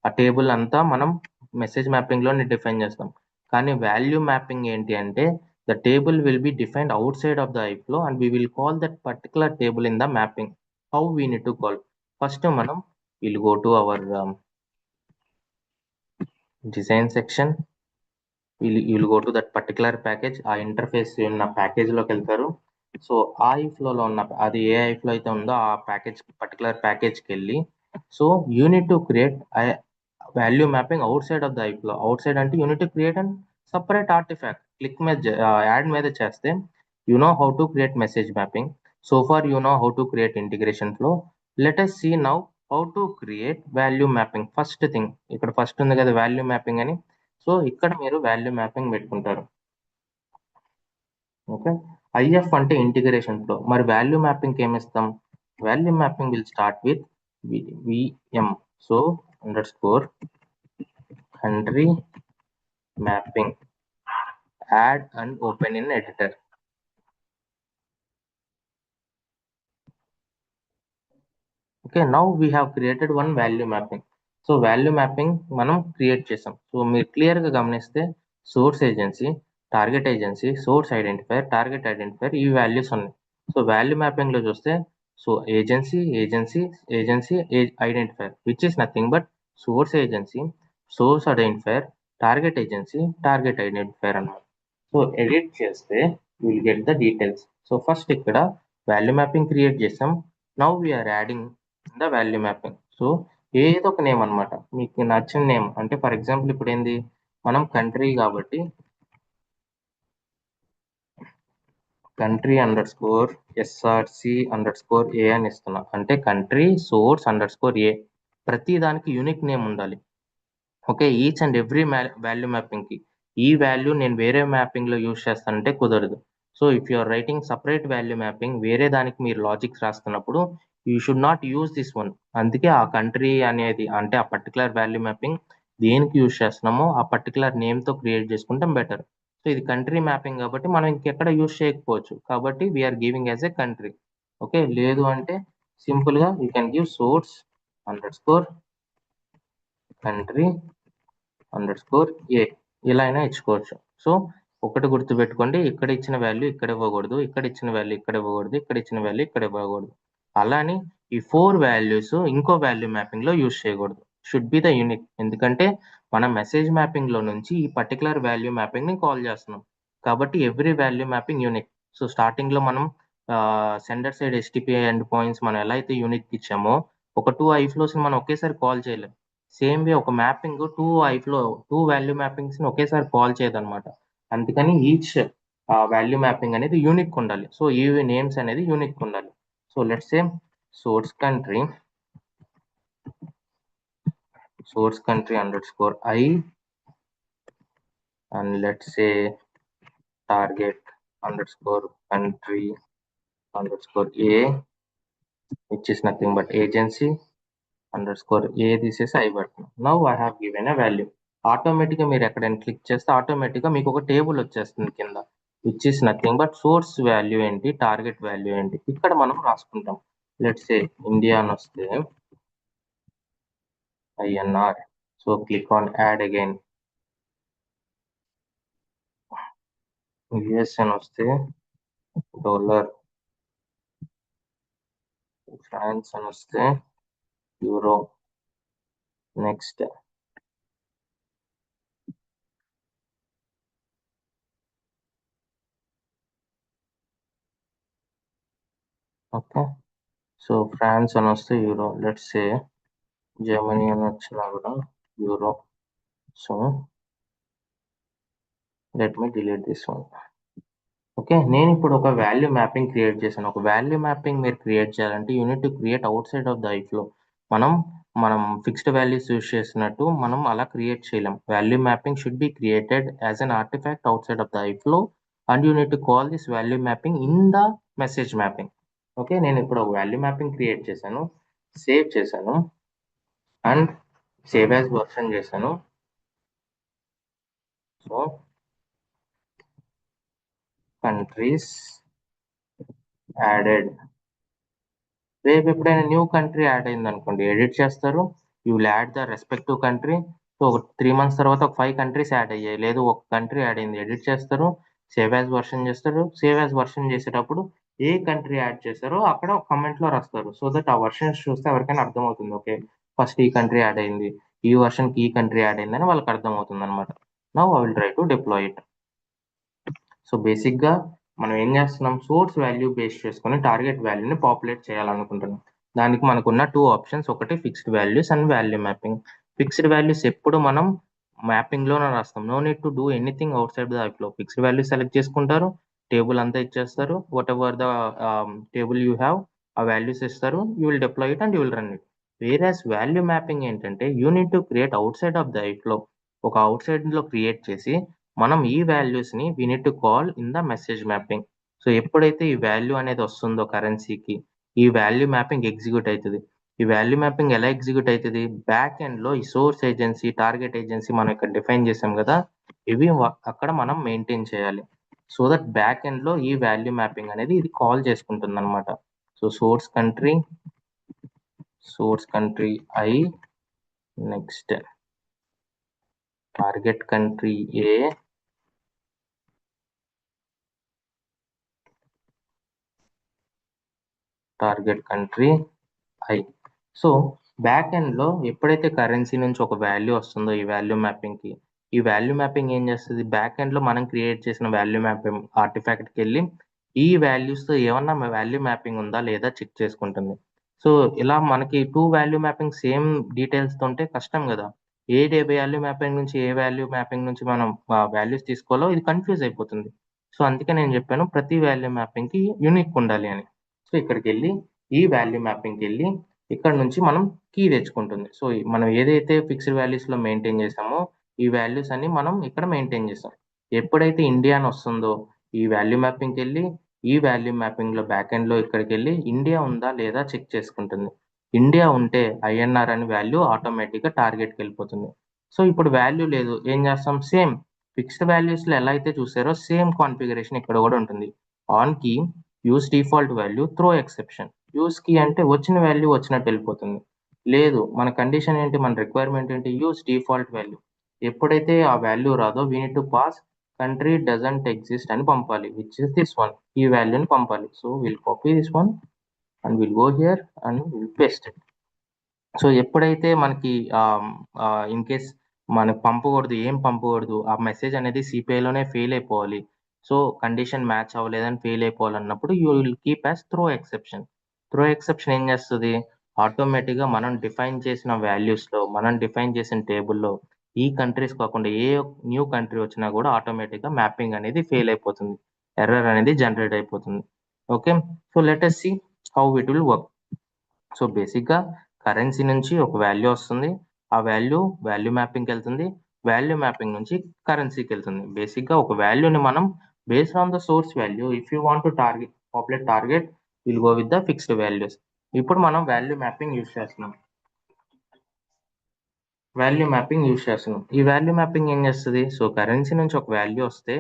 ఆ table అంతా మనం మెసేజ్ మ్యాపింగ్ లోనే డిఫైన్ చేస్తాం. కానీ వాల్యూ మ్యాపింగ్ ఏంటి అంటే the table will be defined outside of the iflow and we will call that particular table in the mapping. How we need to call? First మనం will go to our design section. you'll go to that particular package. ఆ interface ఉన్న package లోకి వెళ్తారు. So ఆ iflowలో ఉన్న అది ఏ iflow అయితే ఉందో ఆ ప్యాకేజ్ పర్టికులర్ ప్యాకేజ్కి వెళ్ళి so you need to create value mapping outside of the iflow. Outside అంటే you need to create and separate artifact. Click మీద యాడ్ మీద చేస్తే you know how to create message mapping. So far you know how to create integration flow. Let us see now how to create value mapping. First thing ఇక్కడ first ఉంది కదా value mapping అని. సో ఇక్కడ మీరు value mapping పెట్టుకుంటారు. Okay, if అంటే integration flow. మరి వాల్యూ మ్యాపింగ్ ఏమి ఇస్తాం? Value mapping will start with VM. So under score country mapping add and open in editor. Okay, now we have created one value mapping. So value mapping మనం create చేసాం. So మీరు క్లియర్గా గమనిస్తే source agency, target agency, source identifier, target identifier ఈ values ఉన్నాయి. So value మ్యాపింగ్లో చూస్తే so agency agency agency identifier which is nothing but source agency, source identifier, target agency, target identifier అన్నమాట. సో ఎడిట్ చేస్తే will get the details. So first ఇక్కడ value mapping create చేసాం. Now we're adding the value mapping. So ఏదో ఒక name అనమాట, మీకు నచ్చిన name. అంటే ఫర్ ఎగ్జాంపుల్ ఇప్పుడు ఏంది, మనం కంట్రీ కాబట్టి కంట్రీ _SRC_A అని ఇస్తున్నా. అంటే కంట్రీ సోర్స్ _A. ప్రతి దానికి యూనిక్ నేమ్ ఉండాలి. Okay, each and every value మ్యాపింగ్కి ఈ వాల్యూ నేను వేరే మ్యాపింగ్లో యూజ్ చేస్తానంటే కుదరదు. So if you are writing separate value mapping, వేరే దానికి మీరు లాజిక్స్ రాస్తున్నప్పుడు you should not use this one. అందుకే ఆ కంట్రీ అనేది అంటే ఆ పర్టికులర్ వాల్యూ మ్యాపింగ్ దేనికి యూజ్ చేస్తున్నామో ఆ పర్టికులర్ నేమ్తో క్రియేట్ చేసుకుంటాం బెటర్. సో ఇది కంట్రీ మ్యాపింగ్ కాబట్టి మనం ఇంకెక్కడ యూజ్ చేయకపోవచ్చు, కాబట్టి we're giving as a country. Okay, లేదు అంటే సింపుల్గా you can give source _country _A ఇలా అయినా ఇచ్చుకోవచ్చు. సో ఒకటి గుర్తుపెట్టుకోండి, ఇక్కడ ఇచ్చిన వాల్యూ ఇక్కడ ఇవ్వకూడదు, ఇక్కడ ఇచ్చిన వాల్యూ ఇక్కడ ఇవ్వకూడదు, ఇక్కడ ఇచ్చిన వాల్యూ ఇక్కడ ఇవ్వకూడదు. అలాని ఈ 4 వాల్యూస్ ఇంకో వాల్యూ మ్యాపింగ్లో యూజ్ చేయకూడదు. Should be the unique. ఎందుకంటే మనం మెసేజ్ మ్యాపింగ్లో నుంచి ఈ పర్టికులర్ వాల్యూ మ్యాపింగ్ని కాల్ చేస్తున్నాం కాబట్టి every value mapping unique. So స్టార్టింగ్లో మనం sender side HTTP end points మనం ఎలా అయితే యూనిక్ ఇచ్చామో ఒక 2 ఐఫ్లోస్ని మనం ఒకేసారి కాల్ చేయలేం. సేమ్ వే ఒక మ్యాపింగ్ 2 వాల్యూ మ్యాపింగ్స్ని ఒకేసారి కాల్ చేయదన్నమాట. అందుకని ఈచ్ వాల్యూ మ్యాపింగ్ అనేది యూనిక్ ఉండాలి. సో ఈ నేమ్స్ అనేది యూనిక్ ఉండాలి. So let's say source country _I and let's say target _country _A which is nothing but agency _A. This is I button. Now I have given a value. ఆటోమేటిక్గా మీరు ఎక్కడైనా click చేస్తే ఆటోమేటిక్గా మీకు ఒక table వచ్చేస్తుంది కింద, which is nothing but source value ఏంటి, టార్గెట్ వాల్యూ ఏంటి, ఇక్కడ మనం రాసుకుంటాం. లెట్స్ సే ఇండియా అని వస్తే INR. So click on add again. US అని వస్తే $, ఫ్రాన్స్ అని వస్తే euro. Next okay, so France అని వస్తే యూరో. లెట్స్ సే జర్మనీ అని వచ్చినా కూడా euro. So let me delete this one. Okay, నేను ఇప్పుడు ఒక వాల్యూ మ్యాపింగ్ క్రియేట్ చేశాను. ఒక వాల్యూ మ్యాపింగ్ మీరు క్రియేట్ చేయాలంటే you need to create outside of the iflow. మనం ఫిక్స్డ్ వాల్యూస్ యూజ్ చేసినట్టు మనం అలా క్రియేట్ చేయలేం. Value mapping should be created as an artifact outside of the iflow and you need to call this value mapping in the message mapping. Okay, నేను ఇప్పుడు ఒక value mapping create చేశాను, save చేశాను and save as version చేశాను. So countries added. రేపు ఎప్పుడైనా new country add అయింది అనుకోండి, ఎడిట్ చేస్తారు, you will add the respective country. So ఒక 3 months తర్వాత ఒక 5 countries యాడ్ అయ్యాయి, లేదు ఒక కంట్రీ యాడ్ అయింది, ఎడిట్ చేస్తారు, సేవ్ యాజ్ వర్షన్ చేస్తారు. సేవ్ యాజ్ వర్షన్ చేసేటప్పుడు ఏ కంట్రీ యాడ్ చేస్తారో అక్కడ ఒక కమెంట్లో రాస్తారు. సో దట్ ఆ వర్షన్స్ చూస్తే ఎవరికైనా అర్థమవుతుంది, ఓకే ఫస్ట్ ఈ కంట్రీ యాడ్ అయింది, ఈ వర్షన్కి ఈ కంట్రీ యాడ్ అయిందని వాళ్ళకి అర్థమవుతుంది అనమాట. Now I will try to deploy it. So బేసిక్గా మనం ఏం చేస్తున్నాం, సోర్స్ వాల్యూ బేస్ చేసుకొని టార్గెట్ వాల్యూని పాపులేట్ చేయాలనుకుంటున్నాం. దానికి మనకున్న 2 ఆప్షన్స్, ఒకటి fixed values and value mapping. Fixed values ఎప్పుడు మనం మ్యాపింగ్లోనే రాస్తాం, no need to do anything outside the iflow. Fixed value select చేసుకుంటారు, టేబుల్ అంతా ఇచ్చేస్తారు, whatever the table you have ఆ వాల్యూస్ ఇస్తారు, you will deploy it and you will run it. Whereas value mapping ఏంటంటే you need to create outside of the iflow. ఒక అవుట్ సైడ్లో create చేసి మనం ఈ వాల్యూస్ని we need to call in the message mapping. So ఎప్పుడైతే ఈ వాల్యూ అనేది వస్తుందో కరెన్సీకి, ఈ వాల్యూ మ్యాపింగ్ ఎగ్జిక్యూట్ అవుతుంది. ఈ వాల్యూ మ్యాపింగ్ ఎలా ఎగ్జిక్యూట్ అవుతుంది, బ్యాక్ ఎండ్లో ఈ సోర్స్ ఏజెన్సీ, టార్గెట్ ఏజెన్సీ మనం ఇక్కడ డిఫైన్ చేసాం కదా, ఇవి అక్కడ మనం మెయింటైన్ చేయాలి. సో దట్ బ్యాక్ ఎండ్ లో ఈ వాల్యూ మ్యాపింగ్ అనేది ఇది కాల్ చేసుకుంటుంది అనమాట. So source country I, next target country A, target country I. So back end లో ఎప్పుడైతే కరెన్సీ నుంచి ఒక వాల్యూ వస్తుందో ఈ వాల్యూ మ్యాపింగ్ కి, ఈ వాల్యూ మ్యాపింగ్ ఏం చేస్తుంది, బ్యాక్ ఎండ్ లో మనం క్రియేట్ చేసిన వాల్యూ మ్యాపింగ్ ఆర్టిఫాక్ట్ కి వెళ్ళి ఈ వాల్యూస్ తో ఏమన్నా వాల్యూ మ్యాపింగ్ ఉందా లేదా చెక్ చేసుకుంటుంది. సో ఇలా మనకి two value mapping same details తో ఉంటే కష్టం కదా, ఏ వాల్యూ మ్యాపింగ్ నుంచి ఏ వాల్యూ మ్యాపింగ్ నుంచి మనం వాల్యూస్ తీసుకోవాలో ఇది కన్ఫ్యూజ్ అయిపోతుంది. సో అందుకే నేను చెప్పాను ప్రతి వాల్యూ మ్యాపింగ్ కి యూనిక్ ఉండాలి అని. సో ఇక్కడికి వెళ్ళి ఈ వాల్యూ మ్యాపింగ్కి వెళ్ళి ఇక్కడ నుంచి మనం కీ తెచ్చుకుంటుంది. సో మనం ఏదైతే ఫిక్స్డ్ వాల్యూస్ లో మెయింటైన్ చేసామో ఈ వాల్యూస్ అన్ని మనం ఇక్కడ మెయింటైన్ చేస్తాం. ఎప్పుడైతే ఇండియా అని వస్తుందో ఈ వాల్యూ మ్యాపింగ్కి వెళ్ళి ఈ వాల్యూ మ్యాపింగ్ లో బ్యాక్ ఎండ్ లో ఇక్కడికి వెళ్ళి ఇండియా ఉందా లేదా చెక్ చేసుకుంటుంది. ఇండియా ఉంటే ఐఎన్ఆర్ అని వాల్యూ ఆటోమేటిక్ గా టార్గెట్ కి వెళ్ళిపోతుంది. సో ఇప్పుడు వాల్యూ లేదు, ఏం చేస్తాం, సేమ్ ఫిక్స్డ్ వాల్యూస్ లో ఎలా అయితే చూసారో సేమ్ కాన్ఫిగరేషన్ ఇక్కడ కూడా ఉంటుంది. On key use default value, throw exception. Use key అంటే వచ్చిన వాల్యూ వచ్చినట్టు వెళ్ళిపోతుంది. లేదు మన కండిషన్ ఏంటి, మన రిక్వైర్మెంట్ ఏంటి, యూస్ డిఫాల్ట్ వాల్యూ. ఎప్పుడైతే ఆ వాల్యూ రాదో we need to pass country doesn't exist అని పంపాలి, విచ్ ఇస్ దిస్ వన్, ఈ వాల్యూని పంపాలి. So will copy this one and will go here and will paste it. So ఎప్పుడైతే మనకి ఇన్ కేస్ మనకు పంపకూడదు, ఏం పంపకూడదు, ఆ మెసేజ్ అనేది సిపిఐలోనే ఫెయిల్ అయిపోవాలి, సో కండిషన్ మ్యాచ్ అవ్వలేదని ఫెయిల్ అయిపోవాలన్నప్పుడు you will keep as throw exception. Throw exception ఏం చేస్తుంది, ఆటోమేటిక్గా మనం డిఫైన్ చేసిన వాల్యూస్లో, మనం డిఫైన్ చేసిన టేబుల్లో ఈ కంట్రీస్ కాకుండా ఏ న్యూ కంట్రీ వచ్చినా కూడా ఆటోమేటిక్గా మ్యాపింగ్ అనేది ఫెయిల్ అయిపోతుంది, ఎర్రర్ అనేది జనరేట్ అయిపోతుంది. Okay, so let us see how it will work. So బేసిక్గా కరెన్సీ నుంచి ఒక వాల్యూ వస్తుంది, ఆ వాల్యూ మ్యాపింగ్కి వెళ్తుంది, వాల్యూ మ్యాపింగ్ నుంచి కరెన్సీకి వెళ్తుంది. బేసిక్గా ఒక వాల్యూని మనం based on the source value, if you want to target will go with the fixed values. ఇప్పుడు మనం వాల్యూ మ్యాపింగ్ యూజ్ చేస్తున్నాం. ఈ వాల్యూ మ్యాపింగ్ ఏం చేస్తుంది, సో కరెన్సీ నుంచి ఒక వాల్యూ వస్తే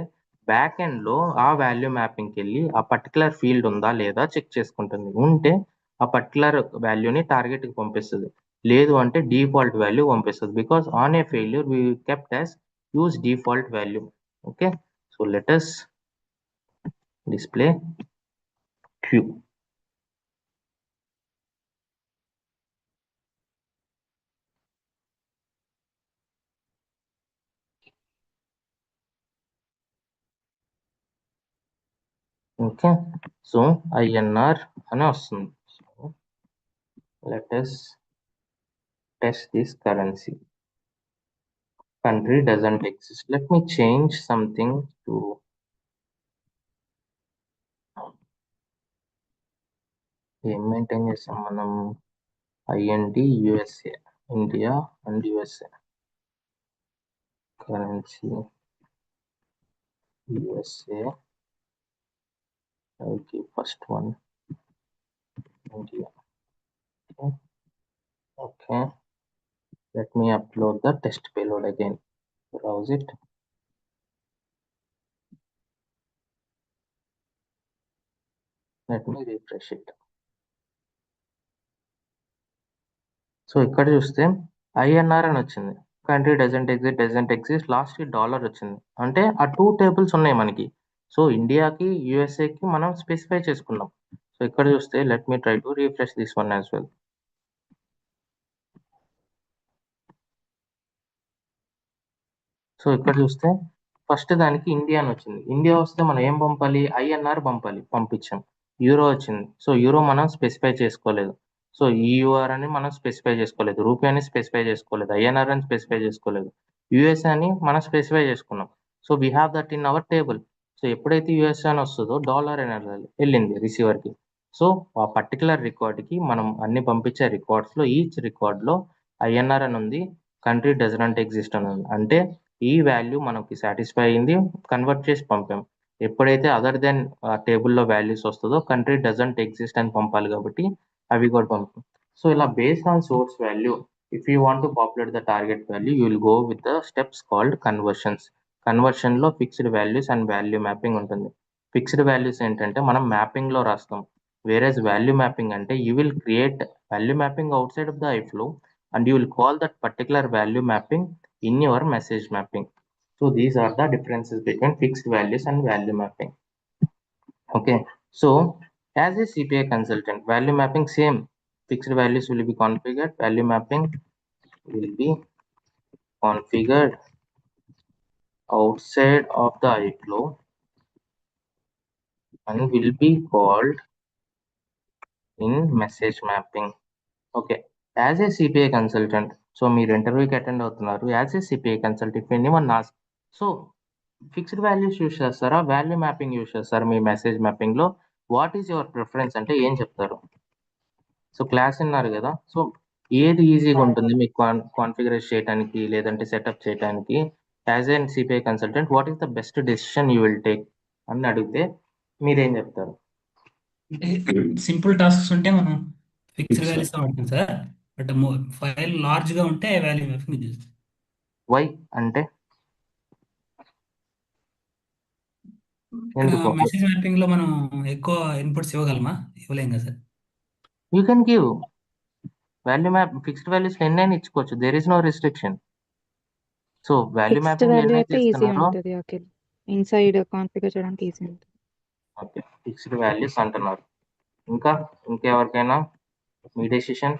బ్యాక్ ఎండ్ లో ఆ వాల్యూ మ్యాపింగ్కి వెళ్ళి ఆ పర్టికులర్ ఫీల్డ్ ఉందా లేదా చెక్ చేసుకుంటుంది. ఉంటే ఆ పర్టికులర్ వాల్యూని టార్గెట్ కి పంపిస్తుంది, లేదు అంటే డిఫాల్ట్ వాల్యూ పంపిస్తుంది. Because on a failure we kept as use default value. Okay, so let us display queue. Okay, so INR అని వస్తుంది. So let us test this currency. Country doesn't exist. Let me change something to ఏం maintain చేస్తాం మనం, IND USA, India and USA, currency USA. Okay, first one India. Okay, let me upload the test payload again. Browse it. Let me refresh it. So ఇక్కడ చూస్తే INR అని వచ్చింది, country doesn't exist, last dollar వచ్చింది. అంటే ఆ two tables ఉన్నాయి మనకి. So ఇండియాకి యుఎస్ఏకి మనం స్పెసిఫై చేసుకున్నాం. సో ఇక్కడ చూస్తే let me try to refresh this one as well. So ఇక్కడ చూస్తే ఫస్ట్ దానికి ఇండియా అని వచ్చింది. ఇండియా వస్తే మనం ఏం పంపాలి, ఐఎన్ఆర్ పంపాలి, పంపించాం. యూరో వచ్చింది, సో యూరో మనం స్పెసిఫై చేసుకోలేదు. సో ఈయూఆర్ అని మనం స్పెసిఫై చేసుకోలేదు, రూపీ అని స్పెసిఫై చేసుకోలేదు, ఐఎన్ఆర్ అని స్పెసిఫై చేసుకోలేదు, యుఎస్ఏ అని మనం స్పెసిఫై చేసుకున్నాం. So we have that in our table. So ఎప్పుడైతే యుఎస్ఏ అని వస్తుందో డాలర్ అని వెళ్ళింది రిసీవర్కి. సో ఆ పర్టికులర్ రికార్డ్కి మనం అన్ని పంపించే రికార్డ్స్లో ఈచ్ రికార్డ్లో ఐఎన్ఆర్ అని ఉంది, కంట్రీ డజంట్ ఎగ్జిస్ట్ అని ఉంది. అంటే ఈ వాల్యూ మనకి సాటిస్ఫై అయింది, కన్వర్ట్ చేసి పంపాం. ఎప్పుడైతే అదర్ దెన్ టేబుల్లో వాల్యూస్ వస్తుందో కంట్రీ డజంట్ ఎగ్జిస్ట్ అని పంపాలి, కాబట్టి అవి కూడా పంపాం. సో ఇలా based on source value, if you want to populate the target value you will go with the steps called conversions. కన్వర్షన్లో fixed values and value mapping ఉంటుంది. ఫిక్స్డ్ వాల్యూస్ ఏంటంటే మనం మ్యాపింగ్లో రాస్తాం, వేరేస్ వాల్యూ మ్యాపింగ్ అంటే you will create value mapping outside of the iflow and you will call that particular value mapping in your message mapping. So these are the differences between fixed values and value mapping. Okay, so as a CPA consultant, value mapping same, fixed values will be configured, value mapping will be configured outside of the iFlow and will be called in message mapping. Okay, as a CPA consultant, so మీరు ఇంటర్వ్యూకి attend అవుతున్నారు, as a CPI consultant if anyone ask, so fixed values use చేస్తారా value mapping use చేస్తారా మీ message మ్యాపింగ్లో, what is your preference అంటే ఏం చెప్తారు? సో క్లాస్ విన్నారు కదా, సో ఏది ఈజీగా ఉంటుంది మీకు కాన్ఫిగరేట్ చేయడానికి లేదంటే సెటప్ చేయడానికి? As N CPI consultant what is the best decision you will take అని అడిగితే మీరేం చెప్తారు? అంటే సింపుల్ టాస్క్స్ ఉంటే మనం ఫిక్స్డ్ వాల్యూస్ వాడతాం సార్. బట్ ఫైల్ లార్జ్ గా ఉంటే వాల్యూ మ్యాపింగ్ చేస్తాం. వై అంటే ఎందుకు? మెసేజ్ మ్యాపింగ్ లో మనం ఎక్కువ ఇన్పుట్స్ ఇవ్వగలమా? ఇవ్వలేం కదా sir. You can give value map, fixed values ఎన్నైనా ఇచ్చుకోవచ్చు, there is no restriction. So value fixed mapping value ఎన్నైతే అయితే ఈజీ ఇస్తున్నారో, ఉంటుంది. ఓకే, ఇన్సైడ్ కాన్ఫిగర్ చేయడానికి ఈజీ ఉంటుంది. ఓకే ఫిక్స్డ్ వాల్యూస్ అంటున్నారు. ఇంకా ఇంకెవరికైనా మీ డెసిషన్?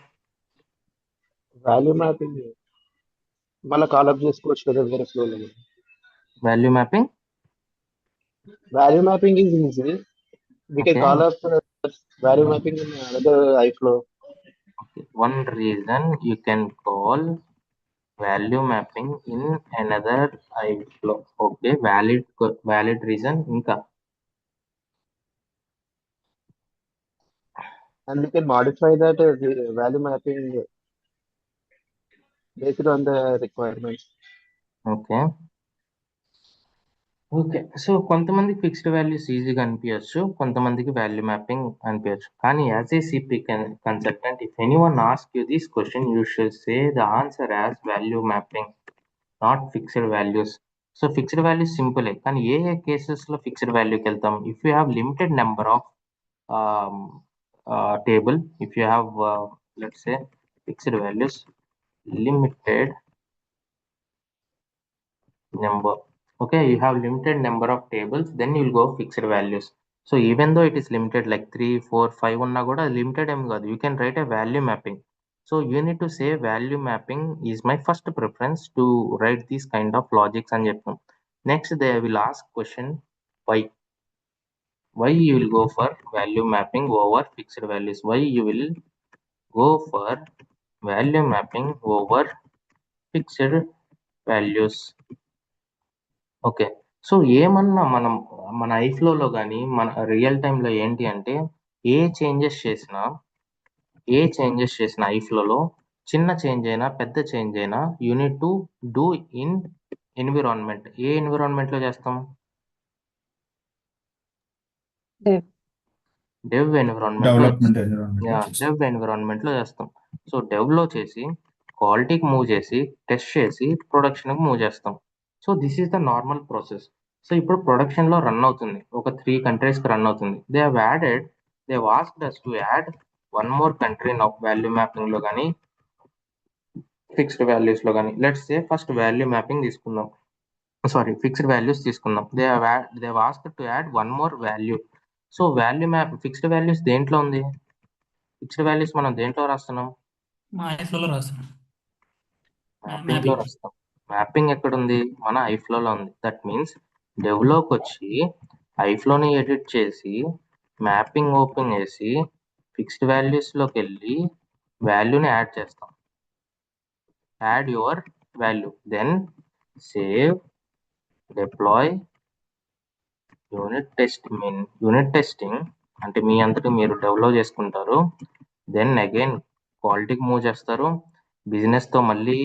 వాల్యూ మ్యాపింగ్ మళ్ళీ కాలప్ చేసుకోవచ్చు కదా వేరే ఫ్లోలో. Value mapping, value mapping is easy. We can Okay. call up value mapping in another iFlow. Okay. One reason you can call value mapping in another iFlow. Okay, valid reason. Inka And we can modify that value mapping based on the requirements. okay. Okay, so కొంతమందికి fixed values ఈజీగా అనిపించచ్చు, కొంతమందికి value mapping అనిపించచ్చు. కానీ as a CP consultant if anyone ask you this question you should say the answer as value mapping, not fixed values. So fixed values సింపులే, కానీ ఏ ఏ కేసెస్లో ఫిక్స్డ్ వాల్యూకి వెళ్తాం? If you have limited number of table, if you have let's say fixed values, limited number, okay, you have limited number of tables, then you will go fixed values. So even though it is limited like 3 4 5 uన్నా కూడా limited em కాదు, you can write a value mapping. So you need to say value mapping is my first preference to write these kind of logics అని చెప్తాం. Next they will ask question why you will go for value mapping over fixed values, why you will go for value mapping over fixed values. Okay, so ఏమన్నా మనం మన ఐఫ్లోలో కానీ మన real టైంలో ఏంటి అంటే ఏ చేంజెస్ చేసిన ఐఫ్లోలో చిన్న చేంజ్ అయినా పెద్ద చేంజ్ అయినా you need to do in environment. ఏ ఎన్విరాన్మెంట్లో చేస్తాం? డెవ్ ఎన్విరాన్మెంట్లో చేస్తాం. సో డెవ్లో చేసి క్వాలిటీకి మూవ్ చేసి టెస్ట్ చేసి ప్రొడక్షన్కి మూవ్ చేస్తాం. So this is the normal process. So ఇప్పుడు ప్రొడక్షన్లో రన్ అవుతుంది, ఒక 3 కంట్రీస్కి రన్ అవుతుంది. They asked us to add one more country now value మ్యాపింగ్లో కానీ ఫిక్స్డ్ వాల్యూస్లో కానీ. Let's say first value mapping తీసుకుందాం, సారీ ఫిక్స్డ్ వాల్యూస్ తీసుకుందాం. They asked to add one more value. So value map fixed values దేంట్లో ఉంది? Fixed values మనం దేంట్లో రాస్తున్నాం? మా ఐఫ్లో రాస్తున్నాం. మ్యాపింగ్లో రాస్తాం. మ్యాపింగ్ ఎక్కడుంది? మన ఐఫ్లోలో ఉంది. దట్ మీన్స్ డెవ్లోకి వచ్చి ఐఫ్లోని ఎడిట్ చేసి మ్యాపింగ్ ఓపెన్ చేసి ఫిక్స్డ్ వాల్యూస్లోకి వెళ్ళి వాల్యూని యాడ్ చేస్తాం. Add your value, then save, deploy, unit testing అంటే మీ అంతటి మీరు డెవలప్ చేసుకుంటారు. దెన్ అగైన్ క్వాలిటీకి మూవ్ చేస్తారు, బిజినెస్తో మళ్ళీ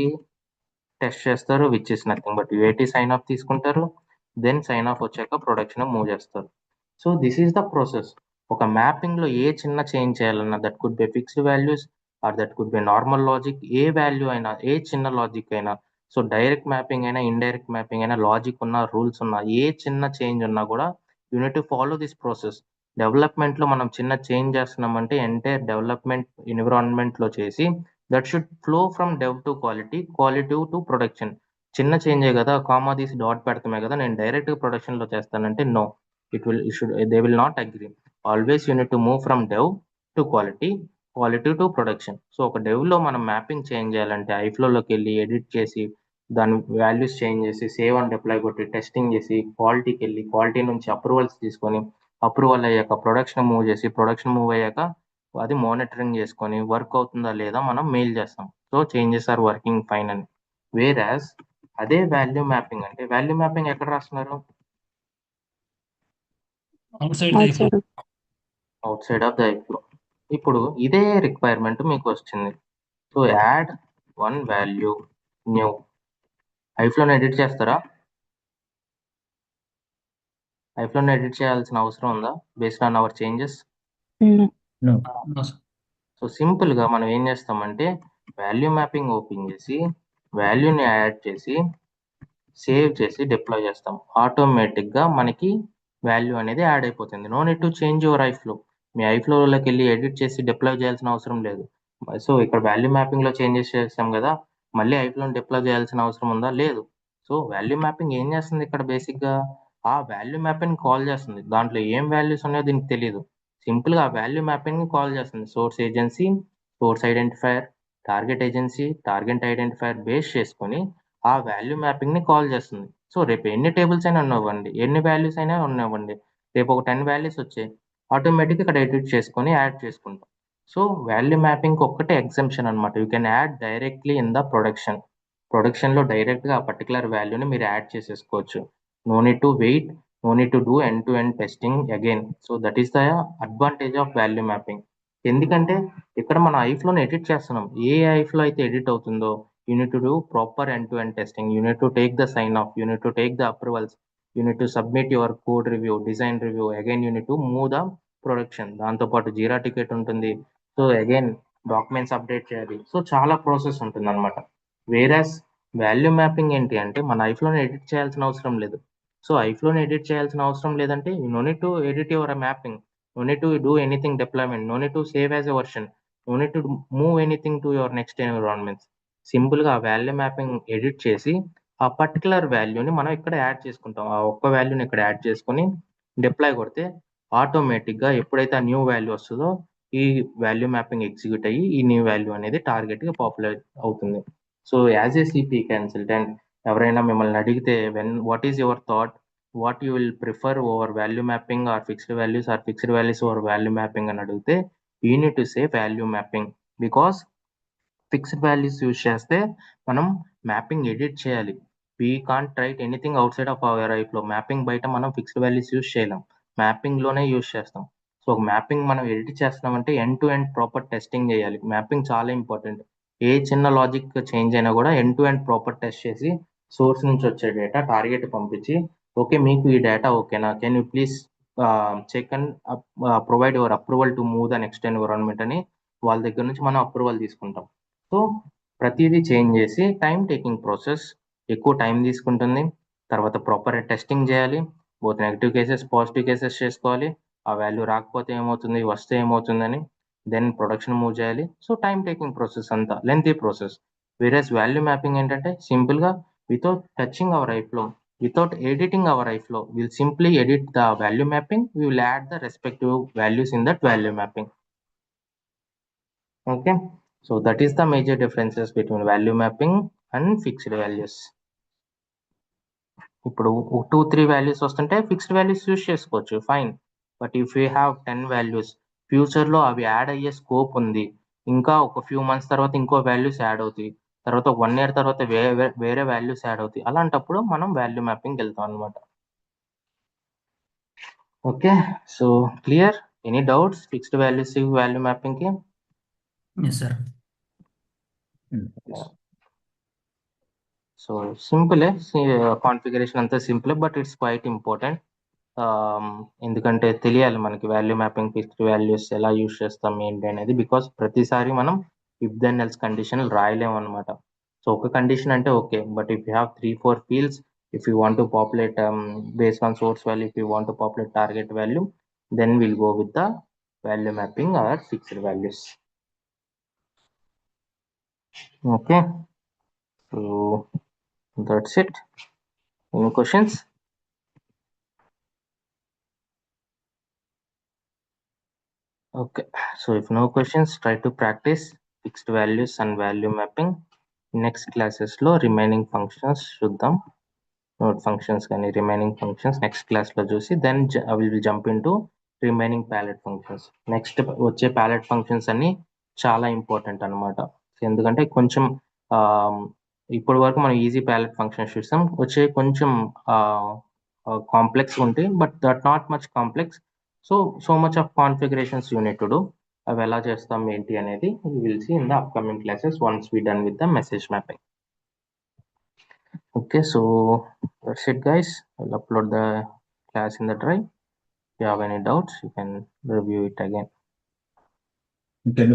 టెస్ట్ చేస్తారు, which is nothing but UAT sign off తీసుకుంటారు. దెన్ సైన్ ఆఫ్ వచ్చాక ప్రొడక్షన్ మూవ్ చేస్తారు. So this is the process. ఒక మ్యాపింగ్లో ఏ చిన్న చేంజ్ చేయాలన్నా, that could be fixed values or that could be normal logic, ఏ వాల్యూ అయినా, ఏ చిన్న లాజిక్ అయినా. సో డైరెక్ట్ మ్యాపింగ్ అయినా ఇండైరెక్ట్ మ్యాపింగ్ అయినా లాజిక్ ఉన్న రూల్స్ ఉన్న ఏ చిన్న చేంజ్ ఉన్నా కూడా you need to follow this process. డెవలప్మెంట్లో మనం చిన్న చేంజ్ చేస్తున్నామంటే ఎంటైర్ డెవలప్మెంట్ ఎన్విరాన్మెంట్లో చేసి that should flow from dev to quality, quality to production. చిన్న చేంజే కదా, కామా తీసి డాట్ పెడతామే కదా, నేను డైరెక్ట్గా ప్రొడక్షన్లో చేస్తానంటే no, they will not agree. Always you need to move from dev to quality, quality to production. So ఒక డెవ్లో మనం మ్యాపింగ్ చేంజ్ చేయాలంటే ఐఫ్లోలోకి వెళ్ళి ఎడిట్ చేసి దాని వాల్యూస్ చేంజ్ చేసి సేవ్ అండ్ డిప్లాయ్ కొట్టి టెస్టింగ్ చేసి క్వాలిటీకి వెళ్ళి క్వాలిటీ నుంచి అప్రూవల్స్ తీసుకొని అప్రూవల్ అయ్యాక ప్రొడక్షన్ మూవ్ చేసి ప్రొడక్షన్ మూవ్ అయ్యాక అది మానిటరింగ్ చేసుకొని వర్క్ అవుతుందా లేదా మనం మెయిల్ చేస్తాం. So changes are working fine అని. వేరాస్ అదే వాల్యూ మ్యాపింగ్ అంటే వాల్యూ మ్యాపింగ్ ఎక్కడ రాస్తున్నారు? Outside the iflow. outside. Outside of the iflow. ఇప్పుడు ఇదే రిక్వైర్మెంట్ మీకు వచ్చింది. So add one value new. ఐఫ్లోని ఎడిట్ చేస్తారా? ఐఫ్లోని ఎడిట్ చేయాల్సిన అవసరం ఉందా based on our changes? No. No. No, sir. So సింపుల్గా మనం ఏం చేస్తామంటే వాల్యూ మ్యాపింగ్ ఓపెన్ చేసి వాల్యూని యాడ్ చేసి సేవ్ చేసి డిప్లాయ్ చేస్తాం. ఆటోమేటిక్గా మనకి వాల్యూ అనేది యాడ్ అయిపోతుంది. No need to change your iflow. మీ ఐఫ్లోలోకి వెళ్ళి ఎడిట్ చేసి డిప్లాయ్ చేయాల్సిన అవసరం లేదు. సో ఇక్కడ వాల్యూ మ్యాపింగ్లో చేంజెస్ చేస్తాం కదా, మళ్ళీ ఐఫ్లోని డిప్లాయ్ చేయాల్సిన అవసరం ఉందా? లేదు. సో వాల్యూ మ్యాపింగ్ ఏం చేస్తుంది ఇక్కడ బేసిక్గా ఆ వాల్యూ మ్యాపింగ్ కాల్ చేస్తుంది. దాంట్లో ఏం వాల్యూస్ ఉన్నాయో దీనికి తెలియదు. సింపుల్గా ఆ వాల్యూ మ్యాపింగ్ కాల్ చేస్తుంది. Source agency, source identifier, target agency, target identifier base చేసుకొని ఆ వాల్యూ మ్యాపింగ్ని కాల్ చేస్తుంది. సో రేపు ఎన్ని టేబుల్స్ అయినా ఉన్నవ్వండి, ఎన్ని వాల్యూస్ అయినా ఉన్నవ్వండి, రేపు ఒక 10 వాల్యూస్ వచ్చాయి, ఆటోమేటిక్గా ఇక్కడ ఎడిట్ చేసుకొని యాడ్ చేసుకుంటాం. సో వాల్యూ మ్యాపింగ్ ఒక్కటే ఎగ్జంప్షన్ అనమాట. You can add directly in the ప్రొడక్షన్లో డైరెక్ట్గా ఆ పర్టికులర్ వాల్యూని మీరు యాడ్ చేసేసుకోవచ్చు. No need to wait, no need to do end to end testing again. So that is the advantage of value mapping. ఎందుకంటే ఇక్కడ మన ఐఫ్లోని ఎడిట్ చేస్తున్నాం. ఏ ఐఫ్లో అయితే ఎడిట్ అవుతుందో you need to do proper end-to-end testing. You need to take the sign off, you need to take the approvals, you need to submit your code review, design review, again you need to move the production. దాంతో పాటు జీరా ticket ఉంటుంది. So again documents update చేయాలి. So చాలా process ఉంటుంది అనమాట. వేరాస్ value mapping ఏంటి అంటే మన ఐఫ్లోని ఎడిట్ చేయాల్సిన అవసరం లేదు. సో ఐఫ్లోని ఎడిట్ చేయాల్సిన అవసరం లేదంటే you no need to edit your mapping, no need to do anything deployment, no need to save as a version, no need to move anything to your next environments. సింపుల్గా ఆ value mapping edit చేసి ఆ particular వాల్యూని మనం ఇక్కడ add చేసుకుంటాం. ఆ ఒక్క వాల్యూని ఇక్కడ యాడ్ చేసుకొని డిప్లాయ్ కొడితే ఆటోమేటిక్గా ఎప్పుడైతే ఆ న్యూ వాల్యూ వస్తుందో ఈ వాల్యూ మ్యాపింగ్ ఎగ్జిక్యూట్ అయ్యి ఈ న్యూ వాల్యూ అనేది టార్గెట్గా పాపులర్ అవుతుంది. So as a CP consultant ఎవరైనా మిమ్మల్ని అడిగితే what is your thought, what you will prefer over value mapping or fixed values over value mapping అని అడిగితే you need to say value mapping. Because fixed values use చేస్తే మనం mapping edit చేయాలి. We can't write anything outside of our iflow. Mapping బయట మనం fixed values use చేయలేం, మ్యాపింగ్లోనే use చేస్తాం. సో మ్యాపింగ్ మనం ఎడిట్ చేస్తున్నామంటే end to end proper testing చేయాలి. మ్యాపింగ్ చాలా ఇంపార్టెంట్. ఏ చిన్న లాజిక్ చేంజ్ అయినా కూడా end to end proper test చేసి సోర్స్ నుంచి వచ్చే డేటా టార్గెట్ పంపించి ఓకే మీకు ఈ డేటా ఓకేనా, can you please check and provide your approval to move the next environment అని వాళ్ళ దగ్గర నుంచి మనం అప్రూవల్ తీసుకుంటాం. సో ప్రతిదీ చేంజ్ చేసి టైం టేకింగ్ ప్రాసెస్, ఎక్కువ టైం తీసుకుంటుంది. తర్వాత ప్రాపర్ టెస్టింగ్ చేయాలి, both negative cases positive cases చేసుకోవాలి. ఆ వాల్యూ రాకపోతే ఏమవుతుంది, వస్తే ఏమవుతుందని దెన్ ప్రొడక్షన్ మూవ్ చేయాలి. సో టైం టేకింగ్ ప్రాసెస్ అంతా lengthy process. Whereas value mapping ఏంటంటే సింపుల్గా without touching our iflow, without editing our iflow, will simply edit the value mapping, we will add the respective values in that value mapping. Okay, so that is the major differences between value mapping and fixed values. ఇప్పుడు 2-3 values వస్తుంటే fixed values use చేసుకోవచ్చు, fine. But if you have 10 values, ఫ్యూచర్లో అవి add అయ్యే scope ఉంది, ఇంకా ఒక few months తర్వాత ఇంకో వాల్యూస్ యాడ్ అవుతాయి, తర్వాత 1 year తర్వాత వేరే వాల్యూస్ యాడ్ అవుతాయి. అలాంటప్పుడు మనం వాల్యూ మ్యాపింగ్ వెళ్తాం అనమాట. Okay, so clear? Any doubts fixed values value మ్యాపింగ్కి? Yes sir. సో సింపులే, కాన్ఫిగరేషన్ అంతా సింపులే, బట్ ఇట్స్ క్వైట్ ఇంపార్టెంట్. ఎందుకంటే తెలియాలి మనకి వాల్యూ మ్యాపింగ్ ఫిక్స్డ్ వాల్యూస్ ఎలా యూస్ చేస్తాం ఏంటి అనేది. బికాస్ ప్రతిసారి మనం ఇఫ్ దెన్ ఎల్స్ కండిషన్ రాయలేము అనమాట. సో ఒక కండిషన్ అంటే okay, but if you have 3-4 fields, if you want to populate based on source value, if you want to populate target value, then we'll go with the value mapping or fixed values. Okay, so that's it. Any questions? Okay, so if no questions, try to practice fixed values and value mapping. Next classes లో remaining functions చూద్దాం. Node functions కానీ remaining functions next క్లాస్లో చూసి then will jump in to remaining palette functions. Next వచ్చే palette functions అన్ని చాలా important అనమాట. ఎందుకంటే కొంచెం ఇప్పటి వరకు మనం ఈజీ ప్యాలెట్ ఫంక్షన్స్ చూస్తాం, వచ్చే కొంచెం కాంప్లెక్స్ ఉంటాయి, but that not much complex. So much of configurations you need to do. అవి ఎలా చేస్తాం ఏంటి అనేది will see in the upcoming classes once we done with the message mapping. Okay, so that's it, guys. I'll upload the class in the drive. If you have any doubts, you can review it again. Can you